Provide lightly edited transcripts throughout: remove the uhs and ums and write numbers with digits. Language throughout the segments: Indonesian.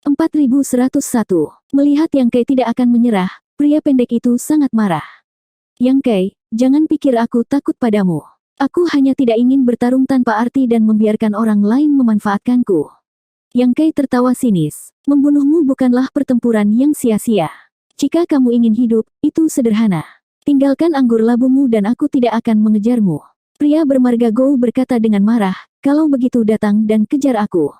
4101. Melihat Yang Kei tidak akan menyerah, pria pendek itu sangat marah. Yang Kei, jangan pikir aku takut padamu. Aku hanya tidak ingin bertarung tanpa arti dan membiarkan orang lain memanfaatkanku. Yang Kei tertawa sinis. Membunuhmu bukanlah pertempuran yang sia-sia. Jika kamu ingin hidup, itu sederhana. Tinggalkan anggur labumu dan aku tidak akan mengejarmu. Pria bermarga Gou berkata dengan marah, kalau begitu datang dan kejar aku.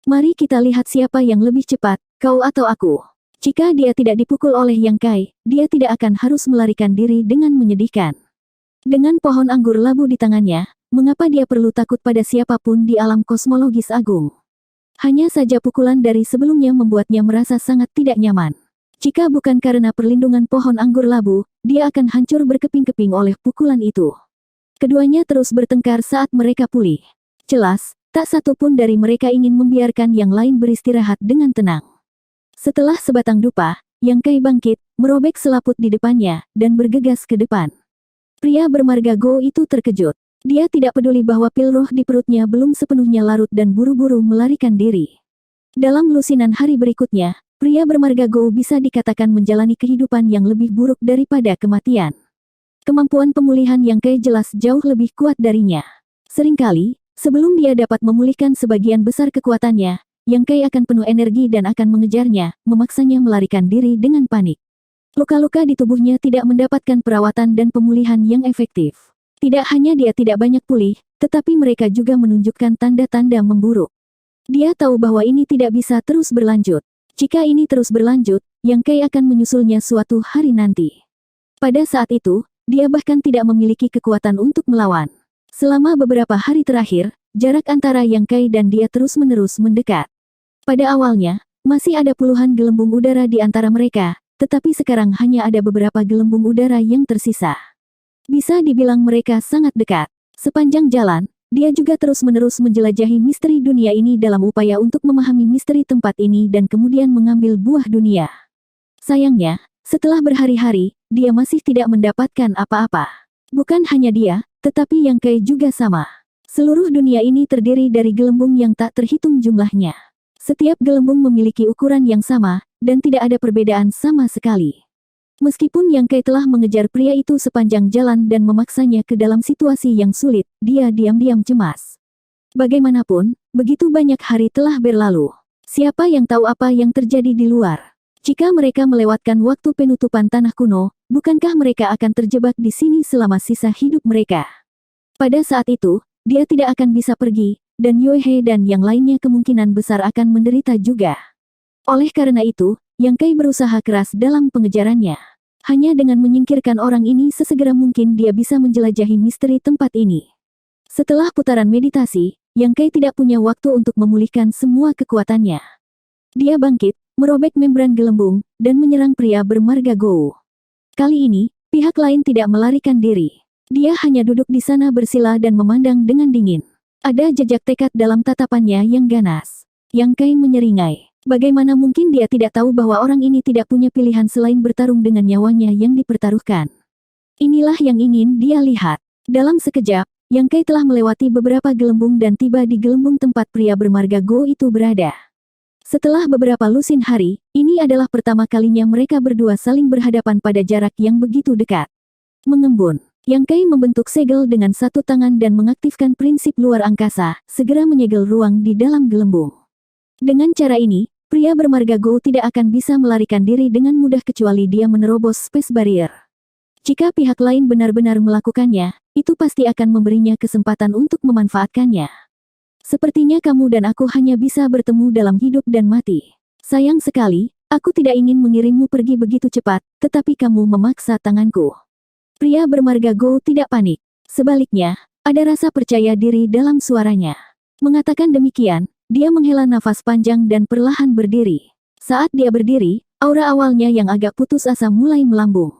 Mari kita lihat siapa yang lebih cepat, kau atau aku. Jika dia tidak dipukul oleh Yang Kei, dia tidak akan harus melarikan diri dengan menyedihkan. Dengan pohon anggur labu di tangannya, mengapa dia perlu takut pada siapapun di alam kosmologis agung? Hanya saja pukulan dari sebelumnya membuatnya merasa sangat tidak nyaman. Jika bukan karena perlindungan pohon anggur labu, dia akan hancur berkeping-keping oleh pukulan itu. Keduanya terus bertengkar saat mereka pulih. Jelas, tak satu pun dari mereka ingin membiarkan yang lain beristirahat dengan tenang. Setelah sebatang dupa, Yang Kei bangkit, merobek selaput di depannya, dan bergegas ke depan. Pria bermarga Gou itu terkejut. Dia tidak peduli bahwa pil roh di perutnya belum sepenuhnya larut dan buru-buru melarikan diri. Dalam lusinan hari berikutnya, pria bermarga Gou bisa dikatakan menjalani kehidupan yang lebih buruk daripada kematian. Kemampuan pemulihan Yang Kei jelas jauh lebih kuat darinya. Seringkali, sebelum dia dapat memulihkan sebagian besar kekuatannya, Yang Kei akan penuh energi dan akan mengejarnya, memaksanya melarikan diri dengan panik. Luka-luka di tubuhnya tidak mendapatkan perawatan dan pemulihan yang efektif. Tidak hanya dia tidak banyak pulih, tetapi mereka juga menunjukkan tanda-tanda memburuk. Dia tahu bahwa ini tidak bisa terus berlanjut. Jika ini terus berlanjut, Yang Kei akan menyusulnya suatu hari nanti. Pada saat itu, dia bahkan tidak memiliki kekuatan untuk melawan. Selama beberapa hari terakhir, jarak antara Yang Kei dan dia terus-menerus mendekat. Pada awalnya, masih ada puluhan gelembung udara di antara mereka, tetapi sekarang hanya ada beberapa gelembung udara yang tersisa. Bisa dibilang mereka sangat dekat. Sepanjang jalan, dia juga terus-menerus menjelajahi misteri dunia ini dalam upaya untuk memahami misteri tempat ini dan kemudian mengambil buah dunia. Sayangnya, setelah berhari-hari, dia masih tidak mendapatkan apa-apa. Bukan hanya dia, tetapi Yang Kei juga sama. Seluruh dunia ini terdiri dari gelembung yang tak terhitung jumlahnya. Setiap gelembung memiliki ukuran yang sama, dan tidak ada perbedaan sama sekali. Meskipun Yang Kei telah mengejar pria itu sepanjang jalan dan memaksanya ke dalam situasi yang sulit, dia diam-diam cemas. Bagaimanapun, begitu banyak hari telah berlalu. Siapa yang tahu apa yang terjadi di luar? Jika mereka melewatkan waktu penutupan tanah kuno, bukankah mereka akan terjebak di sini selama sisa hidup mereka? Pada saat itu, dia tidak akan bisa pergi, dan Yue He dan yang lainnya kemungkinan besar akan menderita juga. Oleh karena itu, Yang Kei berusaha keras dalam pengejarannya. Hanya dengan menyingkirkan orang ini sesegera mungkin dia bisa menjelajahi misteri tempat ini. Setelah putaran meditasi, Yang Kei tidak punya waktu untuk memulihkan semua kekuatannya. Dia bangkit, merobek membran gelembung, dan menyerang pria bermarga Gou. Kali ini, pihak lain tidak melarikan diri. Dia hanya duduk di sana bersila dan memandang dengan dingin. Ada jejak tekad dalam tatapannya yang ganas. Yang Kei menyeringai. Bagaimana mungkin dia tidak tahu bahwa orang ini tidak punya pilihan selain bertarung dengan nyawanya yang dipertaruhkan. Inilah yang ingin dia lihat. Dalam sekejap, Yang Kei telah melewati beberapa gelembung dan tiba di gelembung tempat pria bermarga Gou itu berada. Setelah beberapa lusin hari, ini adalah pertama kalinya mereka berdua saling berhadapan pada jarak yang begitu dekat. Mengembun, Yang Kei membentuk segel dengan satu tangan dan mengaktifkan prinsip luar angkasa, segera menyegel ruang di dalam gelembung. Dengan cara ini, pria bermarga Gou tidak akan bisa melarikan diri dengan mudah kecuali dia menerobos space barrier. Jika pihak lain benar-benar melakukannya, itu pasti akan memberinya kesempatan untuk memanfaatkannya. Sepertinya kamu dan aku hanya bisa bertemu dalam hidup dan mati. Sayang sekali, aku tidak ingin mengirimmu pergi begitu cepat, tetapi kamu memaksa tanganku. Pria bermarga Gou tidak panik. Sebaliknya, ada rasa percaya diri dalam suaranya. Mengatakan demikian, dia menghela nafas panjang dan perlahan berdiri. Saat dia berdiri, aura awalnya yang agak putus asa mulai melambung.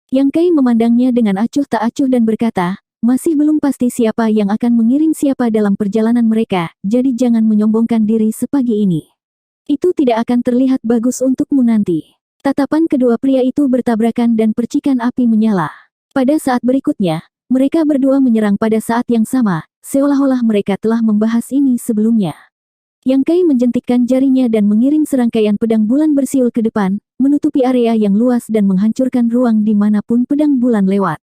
Yang Kei memandangnya dengan acuh tak acuh dan berkata, masih belum pasti siapa yang akan mengirim siapa dalam perjalanan mereka, jadi jangan menyombongkan diri sepagi ini. Itu tidak akan terlihat bagus untukmu nanti. Tatapan kedua pria itu bertabrakan dan percikan api menyala. Pada saat berikutnya, mereka berdua menyerang pada saat yang sama, seolah-olah mereka telah membahas ini sebelumnya. Yang Kai menjentikkan jarinya dan mengirim serangkaian pedang bulan bersiul ke depan, menutupi area yang luas dan menghancurkan ruang dimanapun pedang bulan lewat.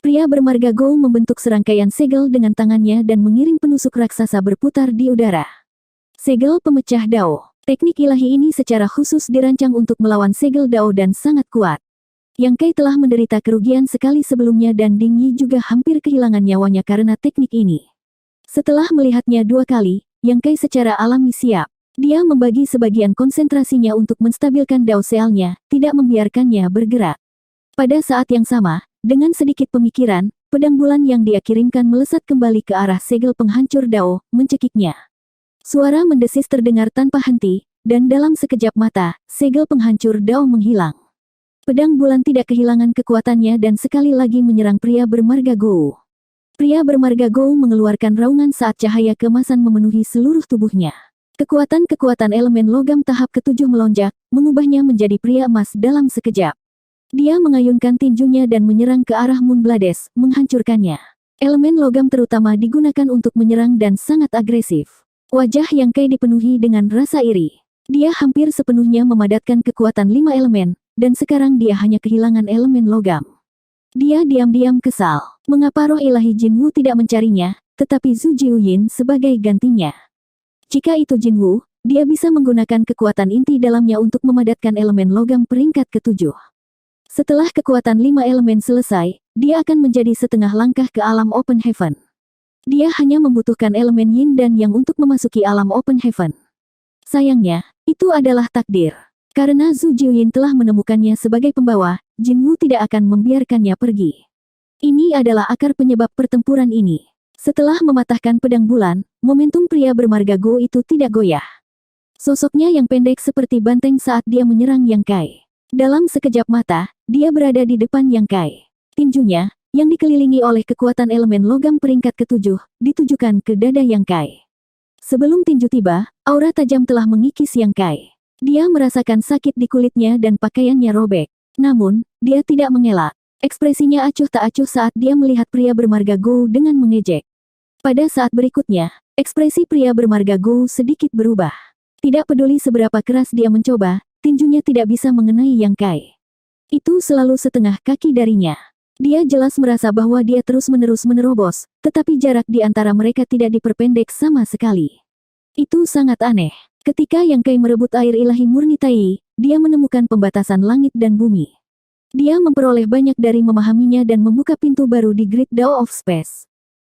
Pria bermarga gold membentuk serangkaian segel dengan tangannya dan mengirim penusuk raksasa berputar di udara. Segel pemecah Dao. Teknik ilahi ini secara khusus dirancang untuk melawan segel Dao dan sangat kuat. Yang Kai telah menderita kerugian sekali sebelumnya dan Ding Yi juga hampir kehilangan nyawanya karena teknik ini. Setelah melihatnya 2 kali, Yang Kai secara alami siap. Dia membagi sebagian konsentrasinya untuk menstabilkan Dao Sealnya, tidak membiarkannya bergerak. Pada saat yang sama, dengan sedikit pemikiran, pedang bulan yang dia kirimkan melesat kembali ke arah segel penghancur Dao, mencekiknya. Suara mendesis terdengar tanpa henti, dan dalam sekejap mata, segel penghancur Dao menghilang. Pedang bulan tidak kehilangan kekuatannya dan sekali lagi menyerang pria bermarga gold. Pria bermarga gold mengeluarkan raungan saat cahaya keemasan memenuhi seluruh tubuhnya. Kekuatan elemen logam tahap ke-7 melonjak, mengubahnya menjadi pria emas dalam sekejap. Dia mengayunkan tinjunya dan menyerang ke arah Moonblades, menghancurkannya. Elemen logam terutama digunakan untuk menyerang dan sangat agresif. Wajah Yang Kai dipenuhi dengan rasa iri. Dia hampir sepenuhnya memadatkan kekuatan 5 elemen, dan sekarang dia hanya kehilangan elemen logam. Dia diam-diam kesal. Mengapa roh ilahi Jinwu tidak mencarinya, tetapi Zhu Jiuyin sebagai gantinya? Jika itu Jinwu, dia bisa menggunakan kekuatan inti dalamnya untuk memadatkan elemen logam peringkat ke-7. Setelah kekuatan 5 elemen selesai, dia akan menjadi setengah langkah ke alam Open Heaven. Dia hanya membutuhkan elemen Yin dan Yang untuk memasuki alam Open Heaven. Sayangnya, itu adalah takdir. Karena Zhu Jiuyin telah menemukannya sebagai pembawa, Jinwu tidak akan membiarkannya pergi. Ini adalah akar penyebab pertempuran ini. Setelah mematahkan pedang bulan, momentum pria bermarga Go itu tidak goyah. Sosoknya yang pendek seperti banteng saat dia menyerang Yang Kai. Dalam sekejap mata, dia berada di depan Yang Kai. Tinjunya, yang dikelilingi oleh kekuatan elemen logam peringkat ke-7, ditujukan ke dada Yang Kai. Sebelum tinju tiba, aura tajam telah mengikis Yang Kai. Dia merasakan sakit di kulitnya dan pakaiannya robek. Namun, dia tidak mengelak. Ekspresinya acuh tak acuh saat dia melihat pria bermarga Go dengan mengejek. Pada saat berikutnya, ekspresi pria bermarga Go sedikit berubah. Tidak peduli seberapa keras dia mencoba, tinjunya tidak bisa mengenai Yang Kai. Itu selalu setengah kaki darinya. Dia jelas merasa bahwa dia terus-menerus menerobos, tetapi jarak di antara mereka tidak diperpendek sama sekali. Itu sangat aneh. Ketika Yang Kai merebut air ilahi murni Tai, dia menemukan pembatasan langit dan bumi. Dia memperoleh banyak dari memahaminya dan membuka pintu baru di Great Dao of Space.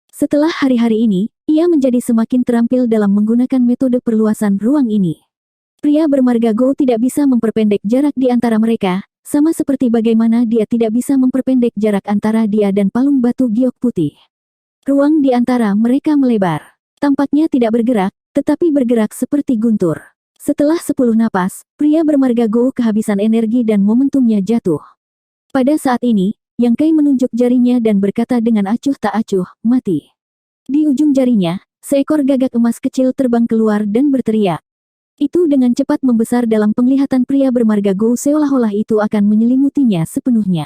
Setelah hari-hari ini, ia menjadi semakin terampil dalam menggunakan metode perluasan ruang ini. Pria bermarga Go tidak bisa memperpendek jarak di antara mereka, sama seperti bagaimana dia tidak bisa memperpendek jarak antara dia dan palung batu giok putih. Ruang di antara mereka melebar. Tampaknya tidak bergerak, tetapi bergerak seperti guntur. Setelah 10 napas, pria bermarga Go kehabisan energi dan momentumnya jatuh. Pada saat ini, Yang Kai menunjuk jarinya dan berkata dengan acuh tak acuh, mati. Di ujung jarinya, seekor gagak emas kecil terbang keluar dan berteriak. Itu dengan cepat membesar dalam penglihatan pria bermarga Go seolah-olah itu akan menyelimutinya sepenuhnya.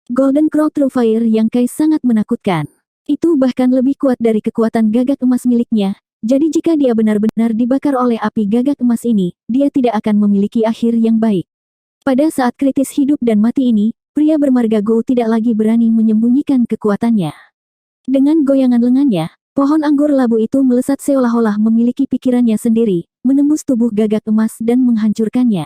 Golden Crow True Fire Yang Kai sangat menakutkan. Itu bahkan lebih kuat dari kekuatan gagak emas miliknya, jadi jika dia benar-benar dibakar oleh api gagak emas ini, dia tidak akan memiliki akhir yang baik. Pada saat kritis hidup dan mati ini, pria bermarga Go tidak lagi berani menyembunyikan kekuatannya. Dengan goyangan lengannya, pohon anggur labu itu melesat seolah-olah memiliki pikirannya sendiri, menembus tubuh gagak emas dan menghancurkannya.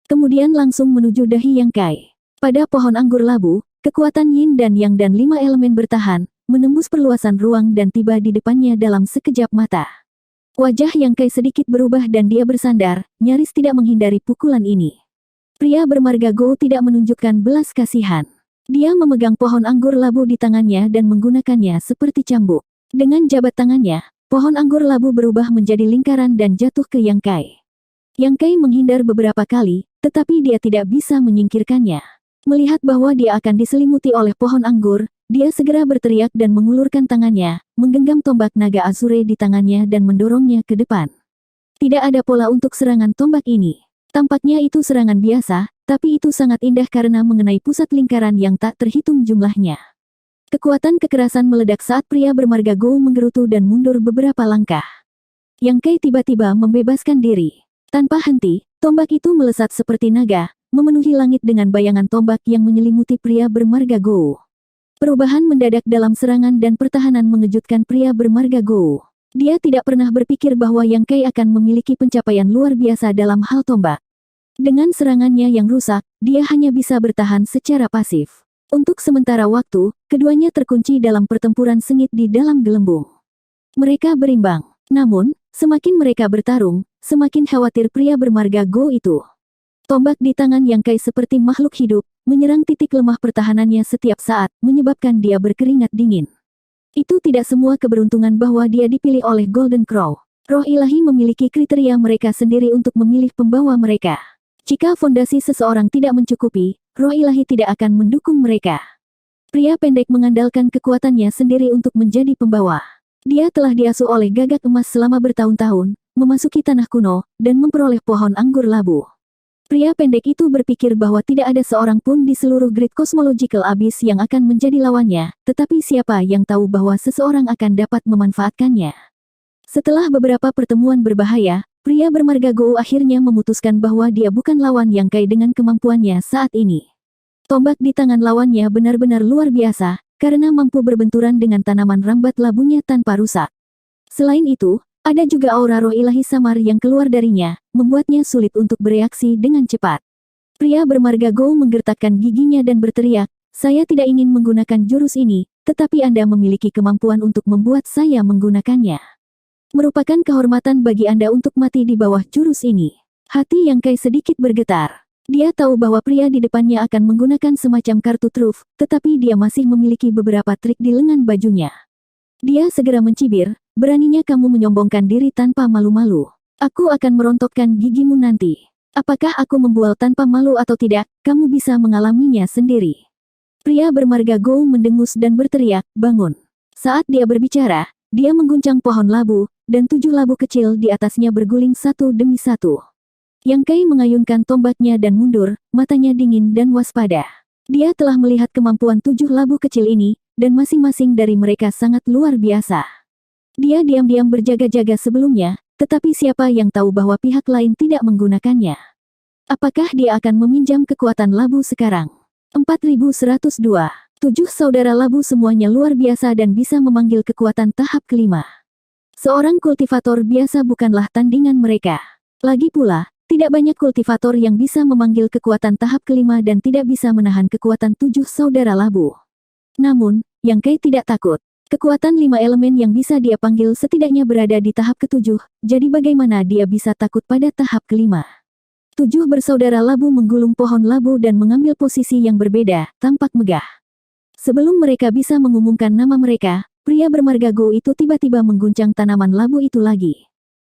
Kemudian langsung menuju dahi Yang Kai. Pada pohon anggur labu, kekuatan Yin dan Yang dan 5 elemen bertahan, menembus perluasan ruang dan tiba di depannya dalam sekejap mata. Wajah Yang Kai sedikit berubah dan dia bersandar, nyaris tidak menghindari pukulan ini. Pria bermarga Go tidak menunjukkan belas kasihan. Dia memegang pohon anggur labu di tangannya dan menggunakannya seperti cambuk. Dengan jabat tangannya, pohon anggur labu berubah menjadi lingkaran dan jatuh ke Yang Kai. Yang Kai menghindar beberapa kali, tetapi dia tidak bisa menyingkirkannya. Melihat bahwa dia akan diselimuti oleh pohon anggur, dia segera berteriak dan mengulurkan tangannya, menggenggam tombak naga Azure di tangannya dan mendorongnya ke depan. Tidak ada pola untuk serangan tombak ini. Tampaknya itu serangan biasa, tapi itu sangat indah karena mengenai pusat lingkaran yang tak terhitung jumlahnya. Kekuatan kekerasan meledak saat pria bermarga Go menggerutu dan mundur beberapa langkah. Yang Kai tiba-tiba membebaskan diri. Tanpa henti, tombak itu melesat seperti naga, memenuhi langit dengan bayangan tombak yang menyelimuti pria bermarga Gou. Perubahan mendadak dalam serangan dan pertahanan mengejutkan pria bermarga Gou. Dia tidak pernah berpikir bahwa Yang Kai akan memiliki pencapaian luar biasa dalam hal tombak. Dengan serangannya yang rusak, dia hanya bisa bertahan secara pasif. Untuk sementara waktu, keduanya terkunci dalam pertempuran sengit di dalam gelembung. Mereka berimbang. Namun, semakin mereka bertarung, semakin khawatir pria bermarga Gou itu. Tombak di tangan Yang Kai seperti makhluk hidup, menyerang titik lemah pertahanannya setiap saat, menyebabkan dia berkeringat dingin. Itu tidak semua keberuntungan bahwa dia dipilih oleh Golden Crow. Roh ilahi memiliki kriteria mereka sendiri untuk memilih pembawa mereka. Jika fondasi seseorang tidak mencukupi, roh ilahi tidak akan mendukung mereka. Pria pendek mengandalkan kekuatannya sendiri untuk menjadi pembawa. Dia telah diasuh oleh gagak emas selama bertahun-tahun, memasuki tanah kuno, dan memperoleh pohon anggur labu. Pria pendek itu berpikir bahwa tidak ada seorang pun di seluruh Great Cosmological Abyss yang akan menjadi lawannya, tetapi siapa yang tahu bahwa seseorang akan dapat memanfaatkannya. Setelah beberapa pertemuan berbahaya, pria bermarga Gou akhirnya memutuskan bahwa dia bukan lawan Yang Kai dengan kemampuannya saat ini. Tombak di tangan lawannya benar-benar luar biasa, karena mampu berbenturan dengan tanaman rambat labunya tanpa rusak. Selain itu, ada juga aura roh ilahi samar yang keluar darinya, membuatnya sulit untuk bereaksi dengan cepat. Pria bermarga Gou menggertakkan giginya dan berteriak, "Saya tidak ingin menggunakan jurus ini, tetapi Anda memiliki kemampuan untuk membuat saya menggunakannya. Merupakan kehormatan bagi Anda untuk mati di bawah jurus ini." Hati Yang Kai sedikit bergetar. Dia tahu bahwa pria di depannya akan menggunakan semacam kartu truf, tetapi dia masih memiliki beberapa trik di lengan bajunya. Dia segera mencibir, "Beraninya kamu menyombongkan diri tanpa malu-malu. Aku akan merontokkan gigimu nanti. Apakah aku membual tanpa malu atau tidak, kamu bisa mengalaminya sendiri." Pria bermarga Gou mendengus dan berteriak, "Bangun." Saat dia berbicara, dia mengguncang pohon labu, dan 7 labu kecil di atasnya berguling satu demi satu. Yang Kai mengayunkan tombaknya dan mundur, matanya dingin dan waspada. Dia telah melihat kemampuan 7 labu kecil ini, dan masing-masing dari mereka sangat luar biasa. Dia diam-diam berjaga-jaga sebelumnya, tetapi siapa yang tahu bahwa pihak lain tidak menggunakannya. Apakah dia akan meminjam kekuatan labu sekarang? 4102. 7 saudara labu semuanya luar biasa dan bisa memanggil kekuatan tahap kelima. Seorang kultivator biasa bukanlah tandingan mereka. Lagi pula, tidak banyak kultivator yang bisa memanggil kekuatan tahap kelima dan tidak bisa menahan kekuatan 7 saudara labu. Namun, Yang Kai tidak takut. Kekuatan 5 elemen yang bisa dia panggil setidaknya berada di tahap ke-7, jadi bagaimana dia bisa takut pada tahap kelima? 7 bersaudara labu menggulung pohon labu dan mengambil posisi yang berbeda, tampak megah. Sebelum mereka bisa mengumumkan nama mereka, pria bermarga Gou itu tiba-tiba mengguncang tanaman labu itu lagi.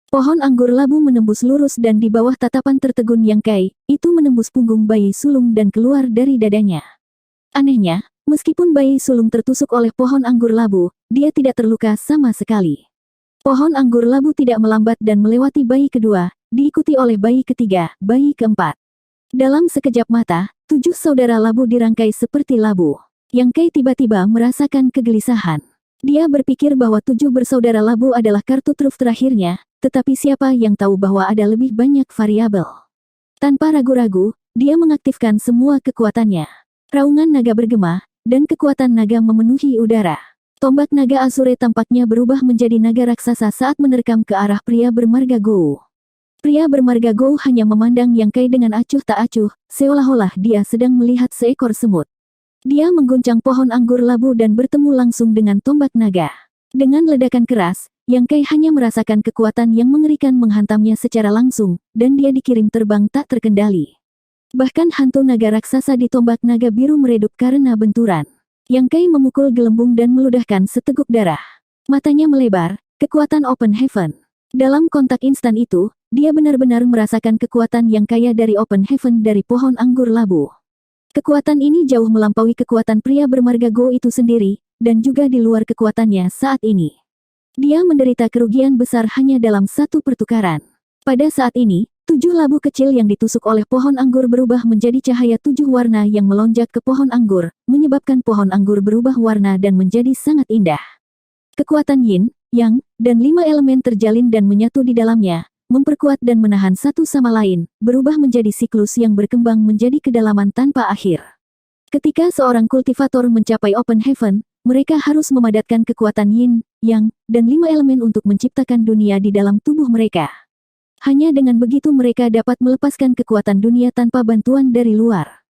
Pohon anggur labu menembus lurus dan di bawah tatapan tertegun Yang Kai, itu menembus punggung bayi sulung dan keluar dari dadanya. Anehnya, meskipun bayi sulung tertusuk oleh pohon anggur labu, dia tidak terluka sama sekali. Pohon anggur labu tidak melambat dan melewati bayi kedua, diikuti oleh bayi ketiga, bayi keempat. Dalam sekejap mata, 7 saudara labu dirangkai seperti labu. Yang Kai tiba-tiba merasakan kegelisahan. Dia berpikir bahwa 7 bersaudara labu adalah kartu truf terakhirnya, tetapi siapa yang tahu bahwa ada lebih banyak variabel. Tanpa ragu-ragu, dia mengaktifkan semua kekuatannya. Raungan naga bergema, dan kekuatan naga memenuhi udara. Tombak naga Asure tampaknya berubah menjadi naga raksasa saat menerkam ke arah pria bermarga Gou. Pria bermarga Gou hanya memandang Yang Kai dengan acuh tak acuh, seolah-olah dia sedang melihat seekor semut. Dia mengguncang pohon anggur labu dan bertemu langsung dengan tombak naga. Dengan ledakan keras, Yang Kai hanya merasakan kekuatan yang mengerikan menghantamnya secara langsung, dan dia dikirim terbang tak terkendali. Bahkan hantu naga raksasa di tombak naga biru meredup karena benturan. Yang Kai memukul gelembung dan meludahkan seteguk darah. Matanya melebar, kekuatan Open Heaven. Dalam kontak instan itu, dia benar-benar merasakan kekuatan yang kaya dari Open Heaven dari pohon anggur labu. Kekuatan ini jauh melampaui kekuatan pria bermarga Gou itu sendiri, dan juga di luar kekuatannya saat ini. Dia menderita kerugian besar hanya dalam satu pertukaran. Pada saat ini, 7 labu kecil yang ditusuk oleh pohon anggur berubah menjadi cahaya 7 warna yang melonjak ke pohon anggur, menyebabkan pohon anggur berubah warna dan menjadi sangat indah. Kekuatan Yin, yang, dan 5 elemen terjalin dan menyatu di dalamnya, memperkuat dan menahan satu sama lain, berubah menjadi siklus yang berkembang menjadi kedalaman tanpa akhir. Ketika seorang kultivator mencapai Open Heaven, mereka harus memadatkan kekuatan Yin, Yang, dan 5 elemen untuk menciptakan dunia di dalam tubuh mereka. Hanya dengan begitu mereka dapat melepaskan kekuatan dunia tanpa bantuan dari luar.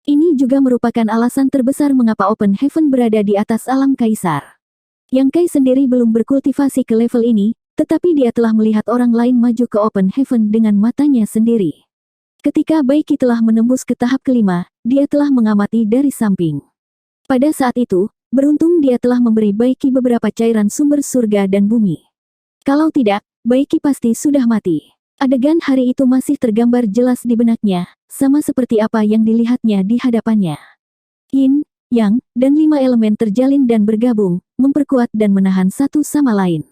Ini juga merupakan alasan terbesar mengapa Open Heaven berada di atas alam kaisar. Yang Kai sendiri belum berkultivasi ke level ini, tetapi dia telah melihat orang lain maju ke Open Heaven dengan matanya sendiri. Ketika Bai Qi telah menembus ke tahap kelima, dia telah mengamati dari samping. Pada saat itu, beruntung dia telah memberi Bai Qi beberapa cairan sumber surga dan bumi. Kalau tidak, Bai Qi pasti sudah mati. Adegan hari itu masih tergambar jelas di benaknya, sama seperti apa yang dilihatnya di hadapannya. Yin, Yang, dan 5 elemen terjalin dan bergabung, memperkuat dan menahan satu sama lain.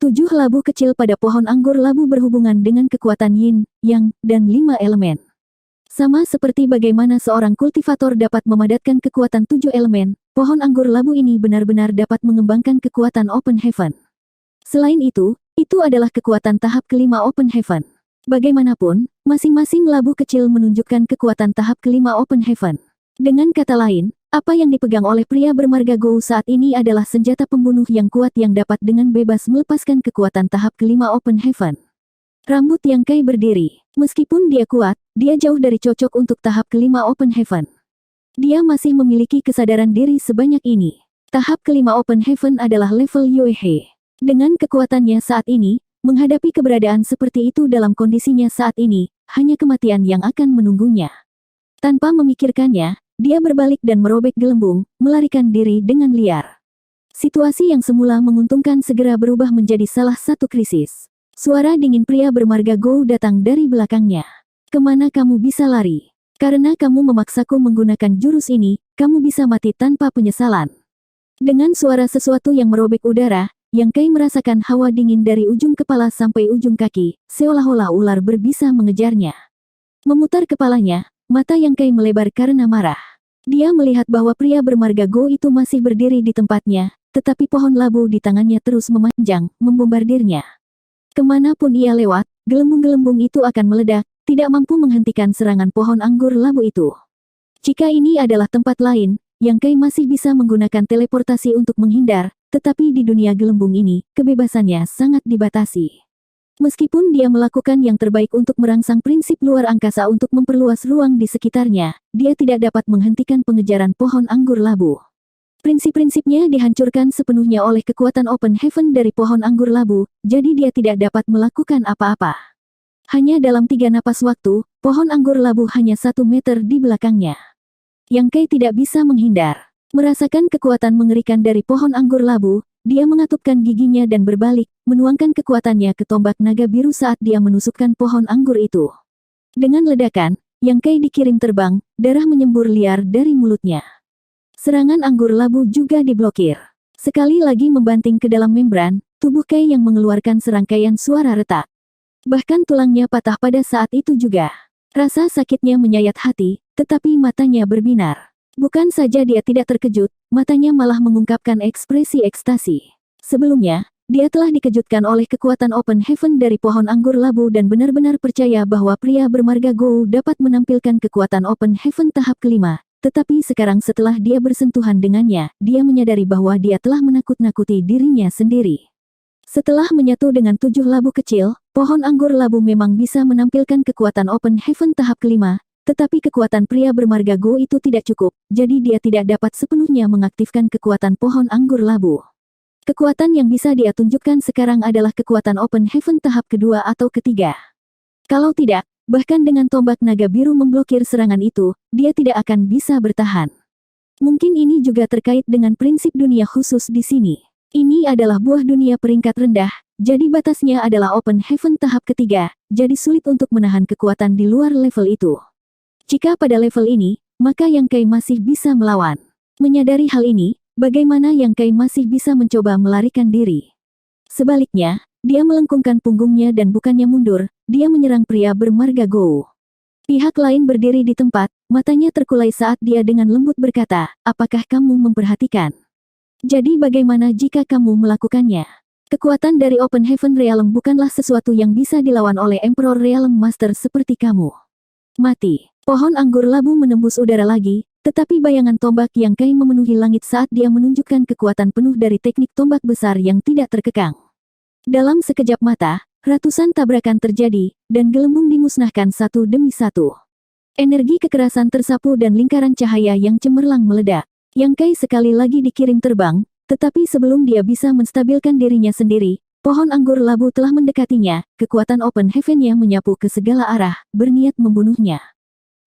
7 labu kecil pada pohon anggur labu berhubungan dengan kekuatan Yin, Yang, dan 5 elemen. Sama seperti bagaimana seorang kultivator dapat memadatkan kekuatan 7 elemen, pohon anggur labu ini benar-benar dapat mengembangkan kekuatan Open Heaven. Selain itu adalah kekuatan tahap kelima Open Heaven. Bagaimanapun, masing-masing labu kecil menunjukkan kekuatan tahap kelima Open Heaven. Dengan kata lain, apa yang dipegang oleh pria bermarga Gou saat ini adalah senjata pembunuh yang kuat yang dapat dengan bebas melepaskan kekuatan tahap kelima Open Heaven. Rambut Yang Kai berdiri. Meskipun dia kuat, dia jauh dari cocok untuk tahap kelima Open Heaven. Dia masih memiliki kesadaran diri sebanyak ini. Tahap kelima Open Heaven adalah level Yue He. Dengan kekuatannya saat ini, menghadapi keberadaan seperti itu dalam kondisinya saat ini, hanya kematian yang akan menunggunya. Tanpa memikirkannya, dia berbalik dan merobek gelembung, melarikan diri dengan liar. Situasi yang semula menguntungkan segera berubah menjadi salah satu krisis. Suara dingin pria bermarga Gou datang dari belakangnya. Kemana kamu bisa lari? Karena kamu memaksaku menggunakan jurus ini, kamu bisa mati tanpa penyesalan. Dengan suara sesuatu yang merobek udara, Yang Kai merasakan hawa dingin dari ujung kepala sampai ujung kaki, seolah-olah ular berbisa mengejarnya. Memutar kepalanya, mata Yang Kai melebar karena marah. Dia melihat bahwa pria bermarga Gou itu masih berdiri di tempatnya, tetapi pohon labu di tangannya terus memanjang, membombardirnya. Kemanapun ia lewat, gelembung-gelembung itu akan meledak, tidak mampu menghentikan serangan pohon anggur labu itu. Jika ini adalah tempat lain, Yang Kai masih bisa menggunakan teleportasi untuk menghindar, tetapi di dunia gelembung ini, kebebasannya sangat dibatasi. Meskipun dia melakukan yang terbaik untuk merangsang prinsip luar angkasa untuk memperluas ruang di sekitarnya, dia tidak dapat menghentikan pengejaran pohon anggur labu. Prinsip-prinsipnya dihancurkan sepenuhnya oleh kekuatan Open Heaven dari pohon anggur labu, jadi dia tidak dapat melakukan apa-apa. Hanya dalam 3 napas waktu, pohon anggur labu hanya 1 meter di belakangnya. Yang Kai tidak bisa menghindar. Merasakan kekuatan mengerikan dari pohon anggur labu, dia mengatupkan giginya dan berbalik, menuangkan kekuatannya ke tombak naga biru saat dia menusukkan pohon anggur itu. Dengan ledakan, Yang Kai dikirim terbang, darah menyembur liar dari mulutnya. Serangan anggur labu juga diblokir. Sekali lagi membanting ke dalam membran, tubuh Kai yang mengeluarkan serangkaian suara retak. Bahkan tulangnya patah pada saat itu juga. Rasa sakitnya menyayat hati, tetapi matanya berbinar. Bukan saja dia tidak terkejut, matanya malah mengungkapkan ekspresi ekstasi. Sebelumnya, dia telah dikejutkan oleh kekuatan Open Heaven dari pohon anggur labu dan benar-benar percaya bahwa pria bermarga Gou dapat menampilkan kekuatan Open Heaven tahap kelima. Tetapi sekarang setelah dia bersentuhan dengannya, dia menyadari bahwa dia telah menakut-nakuti dirinya sendiri. Setelah menyatu dengan 7 labu kecil, pohon anggur labu memang bisa menampilkan kekuatan Open Heaven tahap kelima. Tetapi kekuatan pria bermarga Gou itu tidak cukup, jadi dia tidak dapat sepenuhnya mengaktifkan kekuatan pohon anggur labu. Kekuatan yang bisa dia tunjukkan sekarang adalah kekuatan Open Heaven tahap kedua atau ketiga. Kalau tidak, bahkan dengan tombak naga biru memblokir serangan itu, dia tidak akan bisa bertahan. Mungkin ini juga terkait dengan prinsip dunia khusus di sini. Ini adalah buah dunia peringkat rendah, jadi batasnya adalah Open Heaven tahap ketiga, jadi sulit untuk menahan kekuatan di luar level itu. Jika pada level ini, maka Yang Kai masih bisa melawan. Menyadari hal ini, bagaimana Yang Kai masih bisa mencoba melarikan diri. Sebaliknya, dia melengkungkan punggungnya dan bukannya mundur, dia menyerang pria bermarga Gou. Pihak lain berdiri di tempat, matanya terkulai saat dia dengan lembut berkata, apakah kamu memperhatikan? Jadi bagaimana jika kamu melakukannya? Kekuatan dari Open Heaven Realm bukanlah sesuatu yang bisa dilawan oleh Emperor Realm Master seperti kamu. Mati. Pohon anggur labu menembus udara lagi, tetapi bayangan tombak Yang Kai memenuhi langit saat dia menunjukkan kekuatan penuh dari teknik tombak besar yang tidak terkekang. Dalam sekejap mata, ratusan tabrakan terjadi, dan gelembung dimusnahkan satu demi satu. Energi kekerasan tersapu dan lingkaran cahaya yang cemerlang meledak. Yang Kai sekali lagi dikirim terbang, tetapi sebelum dia bisa menstabilkan dirinya sendiri, pohon anggur labu telah mendekatinya, kekuatan Open Heaven-nya menyapu ke segala arah, berniat membunuhnya.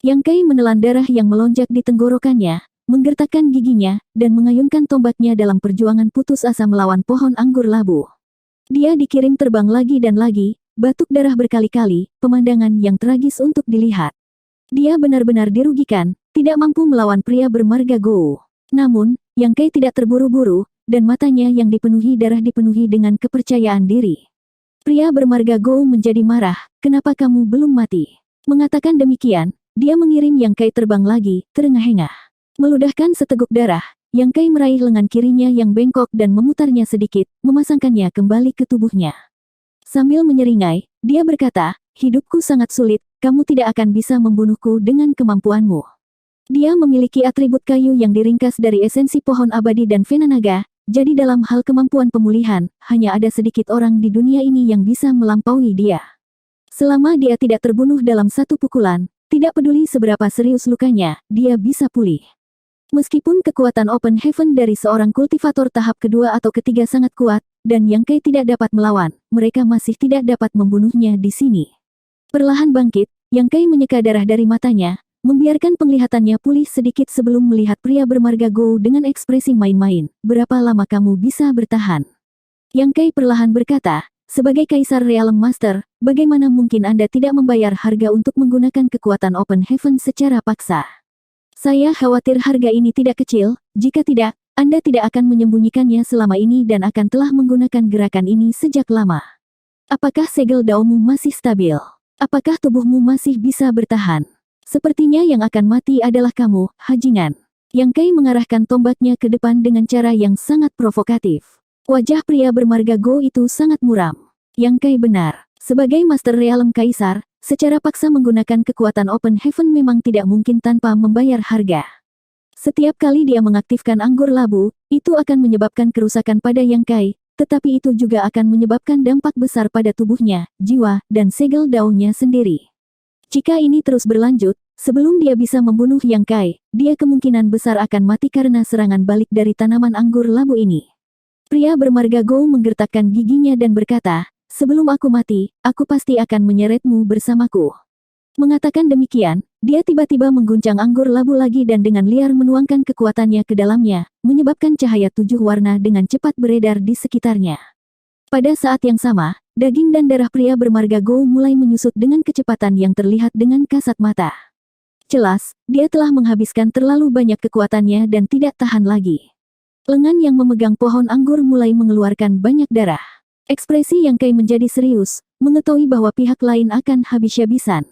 Yang Kai menelan darah yang melonjak di tenggorokannya, menggertakkan giginya, dan mengayunkan tombaknya dalam perjuangan putus asa melawan pohon anggur labu. Dia dikirim terbang lagi dan lagi, batuk darah berkali-kali, pemandangan yang tragis untuk dilihat. Dia benar-benar dirugikan, tidak mampu melawan pria bermarga Gou. Namun, Yang Kai tidak terburu-buru, dan matanya yang dipenuhi darah dipenuhi dengan kepercayaan diri. Pria bermarga Gou menjadi marah, kenapa kamu belum mati? Mengatakan demikian, dia mengirim Yang Kai terbang lagi, terengah-engah. Meludahkan seteguk darah, Yang Kai meraih lengan kirinya yang bengkok dan memutarnya sedikit, memasangkannya kembali ke tubuhnya. Sambil menyeringai, dia berkata, hidupku sangat sulit, kamu tidak akan bisa membunuhku dengan kemampuanmu. Dia memiliki atribut kayu yang diringkas dari esensi pohon abadi dan vena naga, jadi dalam hal kemampuan pemulihan, hanya ada sedikit orang di dunia ini yang bisa melampaui dia. Selama dia tidak terbunuh dalam satu pukulan, tidak peduli seberapa serius lukanya, dia bisa pulih. Meskipun kekuatan Open Heaven dari seorang kultivator tahap kedua atau ketiga sangat kuat, dan Yang Kai tidak dapat melawan, mereka masih tidak dapat membunuhnya di sini. Perlahan bangkit, Yang Kai menyeka darah dari matanya, membiarkan penglihatannya pulih sedikit sebelum melihat pria bermarga Gou dengan ekspresi main-main. Berapa lama kamu bisa bertahan? Yang Kai perlahan berkata, sebagai Kaisar Realm Master, bagaimana mungkin Anda tidak membayar harga untuk menggunakan kekuatan Open Heaven secara paksa? Saya khawatir harga ini tidak kecil, jika tidak, Anda tidak akan menyembunyikannya selama ini dan akan telah menggunakan gerakan ini sejak lama. Apakah segel daunmu masih stabil? Apakah tubuhmu masih bisa bertahan? Sepertinya yang akan mati adalah kamu, Hajingan. Yang Kai mengarahkan tombaknya ke depan dengan cara yang sangat provokatif. Wajah pria bermarga Gou itu sangat muram. Yang Kai benar. Sebagai Master Realm Kaisar, secara paksa menggunakan kekuatan Open Heaven memang tidak mungkin tanpa membayar harga. Setiap kali dia mengaktifkan anggur labu, itu akan menyebabkan kerusakan pada Yang Kai, tetapi itu juga akan menyebabkan dampak besar pada tubuhnya, jiwa, dan segel daunnya sendiri. Jika ini terus berlanjut, sebelum dia bisa membunuh Yang Kai, dia kemungkinan besar akan mati karena serangan balik dari tanaman anggur labu ini. Pria bermarga Gou menggertakkan giginya dan berkata, sebelum aku mati, aku pasti akan menyeretmu bersamaku. Mengatakan demikian, dia tiba-tiba mengguncang anggur labu lagi dan dengan liar menuangkan kekuatannya ke dalamnya, menyebabkan cahaya 7 warna dengan cepat beredar di sekitarnya. Pada saat yang sama, daging dan darah pria bermarga Gou mulai menyusut dengan kecepatan yang terlihat dengan kasat mata. Jelas, dia telah menghabiskan terlalu banyak kekuatannya dan tidak tahan lagi. Lengan yang memegang pohon anggur mulai mengeluarkan banyak darah. Ekspresi Yang Kai menjadi serius, mengetahui bahwa pihak lain akan habis-habisan.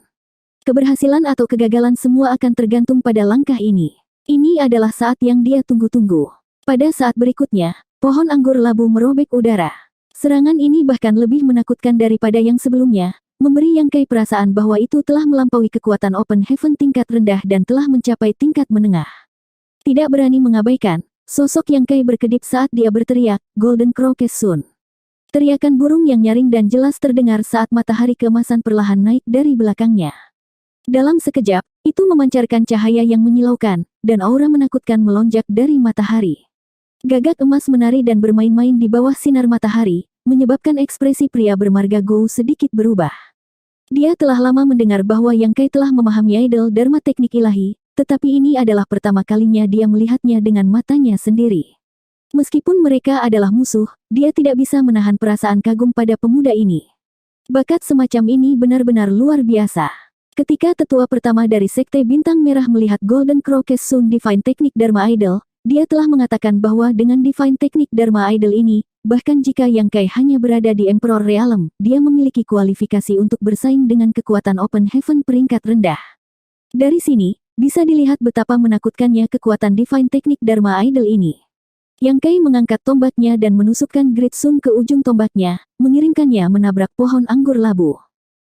Keberhasilan atau kegagalan semua akan tergantung pada langkah ini. Ini adalah saat yang dia tunggu-tunggu. Pada saat berikutnya, pohon anggur labu merobek udara. Serangan ini bahkan lebih menakutkan daripada yang sebelumnya, memberi Yang Kai perasaan bahwa itu telah melampaui kekuatan Open Heaven tingkat rendah dan telah mencapai tingkat menengah. Tidak berani mengabaikan, sosok Yang Kai berkedip saat dia berteriak, Golden Crocus Sun. Teriakan burung yang nyaring dan jelas terdengar saat matahari keemasan perlahan naik dari belakangnya. Dalam sekejap, itu memancarkan cahaya yang menyilaukan, dan aura menakutkan melonjak dari matahari. Gagak emas menari dan bermain-main di bawah sinar matahari, menyebabkan ekspresi pria bermarga Gou sedikit berubah. Dia telah lama mendengar bahwa Yang Kai telah memahami idol dharma teknik ilahi, tetapi ini adalah pertama kalinya dia melihatnya dengan matanya sendiri. Meskipun mereka adalah musuh, dia tidak bisa menahan perasaan kagum pada pemuda ini. Bakat semacam ini benar-benar luar biasa. Ketika tetua pertama dari Sekte Bintang Merah melihat Golden Crocus Sun Divine Teknik Dharma Idol, dia telah mengatakan bahwa dengan Divine Teknik Dharma Idol ini, bahkan jika Yang Kai hanya berada di Emperor Realm, dia memiliki kualifikasi untuk bersaing dengan kekuatan Open Heaven peringkat rendah. Dari sini, bisa dilihat betapa menakutkannya kekuatan Divine Teknik Dharma Idol ini. Yang Kai mengangkat tombaknya dan menusukkan Great Sun ke ujung tombaknya, mengirimkannya menabrak pohon anggur labu.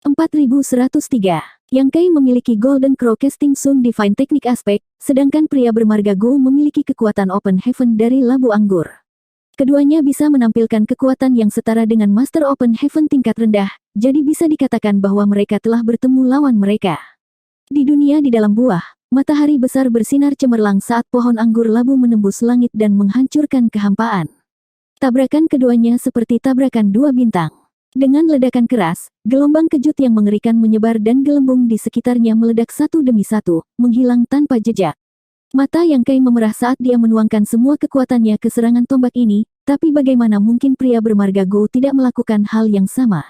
4103. Yang Kai memiliki Golden Crow Casting Sun Divine Teknik Aspek, sedangkan pria bermarga Go memiliki kekuatan Open Heaven dari labu anggur. Keduanya bisa menampilkan kekuatan yang setara dengan Master Open Heaven tingkat rendah, jadi bisa dikatakan bahwa mereka telah bertemu lawan mereka. Di dunia di dalam buah, matahari besar bersinar cemerlang saat pohon anggur labu menembus langit dan menghancurkan kehampaan. Tabrakan keduanya seperti tabrakan dua bintang. Dengan ledakan keras, gelombang kejut yang mengerikan menyebar dan gelembung di sekitarnya meledak satu demi satu, menghilang tanpa jejak. Mata Yang Kai memerah saat dia menuangkan semua kekuatannya ke serangan tombak ini, tapi bagaimana mungkin pria bermarga Go tidak melakukan hal yang sama?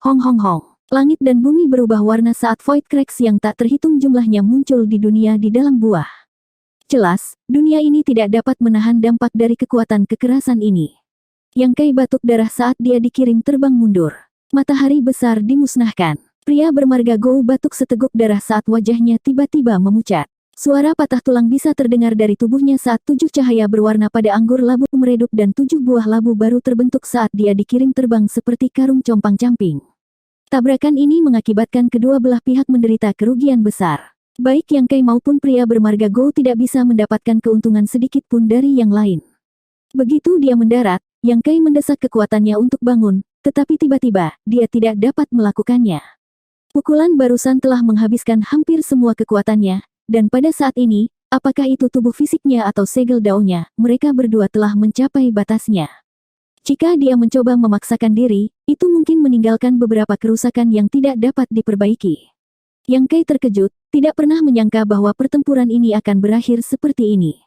Hong hong hong. Langit dan bumi berubah warna saat Void Cracks yang tak terhitung jumlahnya muncul di dunia di dalam buah. Jelas, dunia ini tidak dapat menahan dampak dari kekuatan kekerasan ini. Yang Kai batuk darah saat dia dikirim terbang mundur. Matahari besar dimusnahkan. Pria bermarga Go batuk seteguk darah saat wajahnya tiba-tiba memucat. Suara patah tulang bisa terdengar dari tubuhnya saat 7 cahaya berwarna pada anggur labu meredup dan 7 buah labu baru terbentuk saat dia dikirim terbang seperti karung compang-camping. Tabrakan ini mengakibatkan kedua belah pihak menderita kerugian besar. Baik Yang Kai maupun pria bermarga Go tidak bisa mendapatkan keuntungan sedikit pun dari yang lain. Begitu dia mendarat, Yang Kai mendesak kekuatannya untuk bangun, tetapi tiba-tiba, dia tidak dapat melakukannya. Pukulan barusan telah menghabiskan hampir semua kekuatannya, dan pada saat ini, apakah itu tubuh fisiknya atau segel daunnya, mereka berdua telah mencapai batasnya. Jika dia mencoba memaksakan diri, itu mungkin meninggalkan beberapa kerusakan yang tidak dapat diperbaiki. Yang Kai terkejut, tidak pernah menyangka bahwa pertempuran ini akan berakhir seperti ini.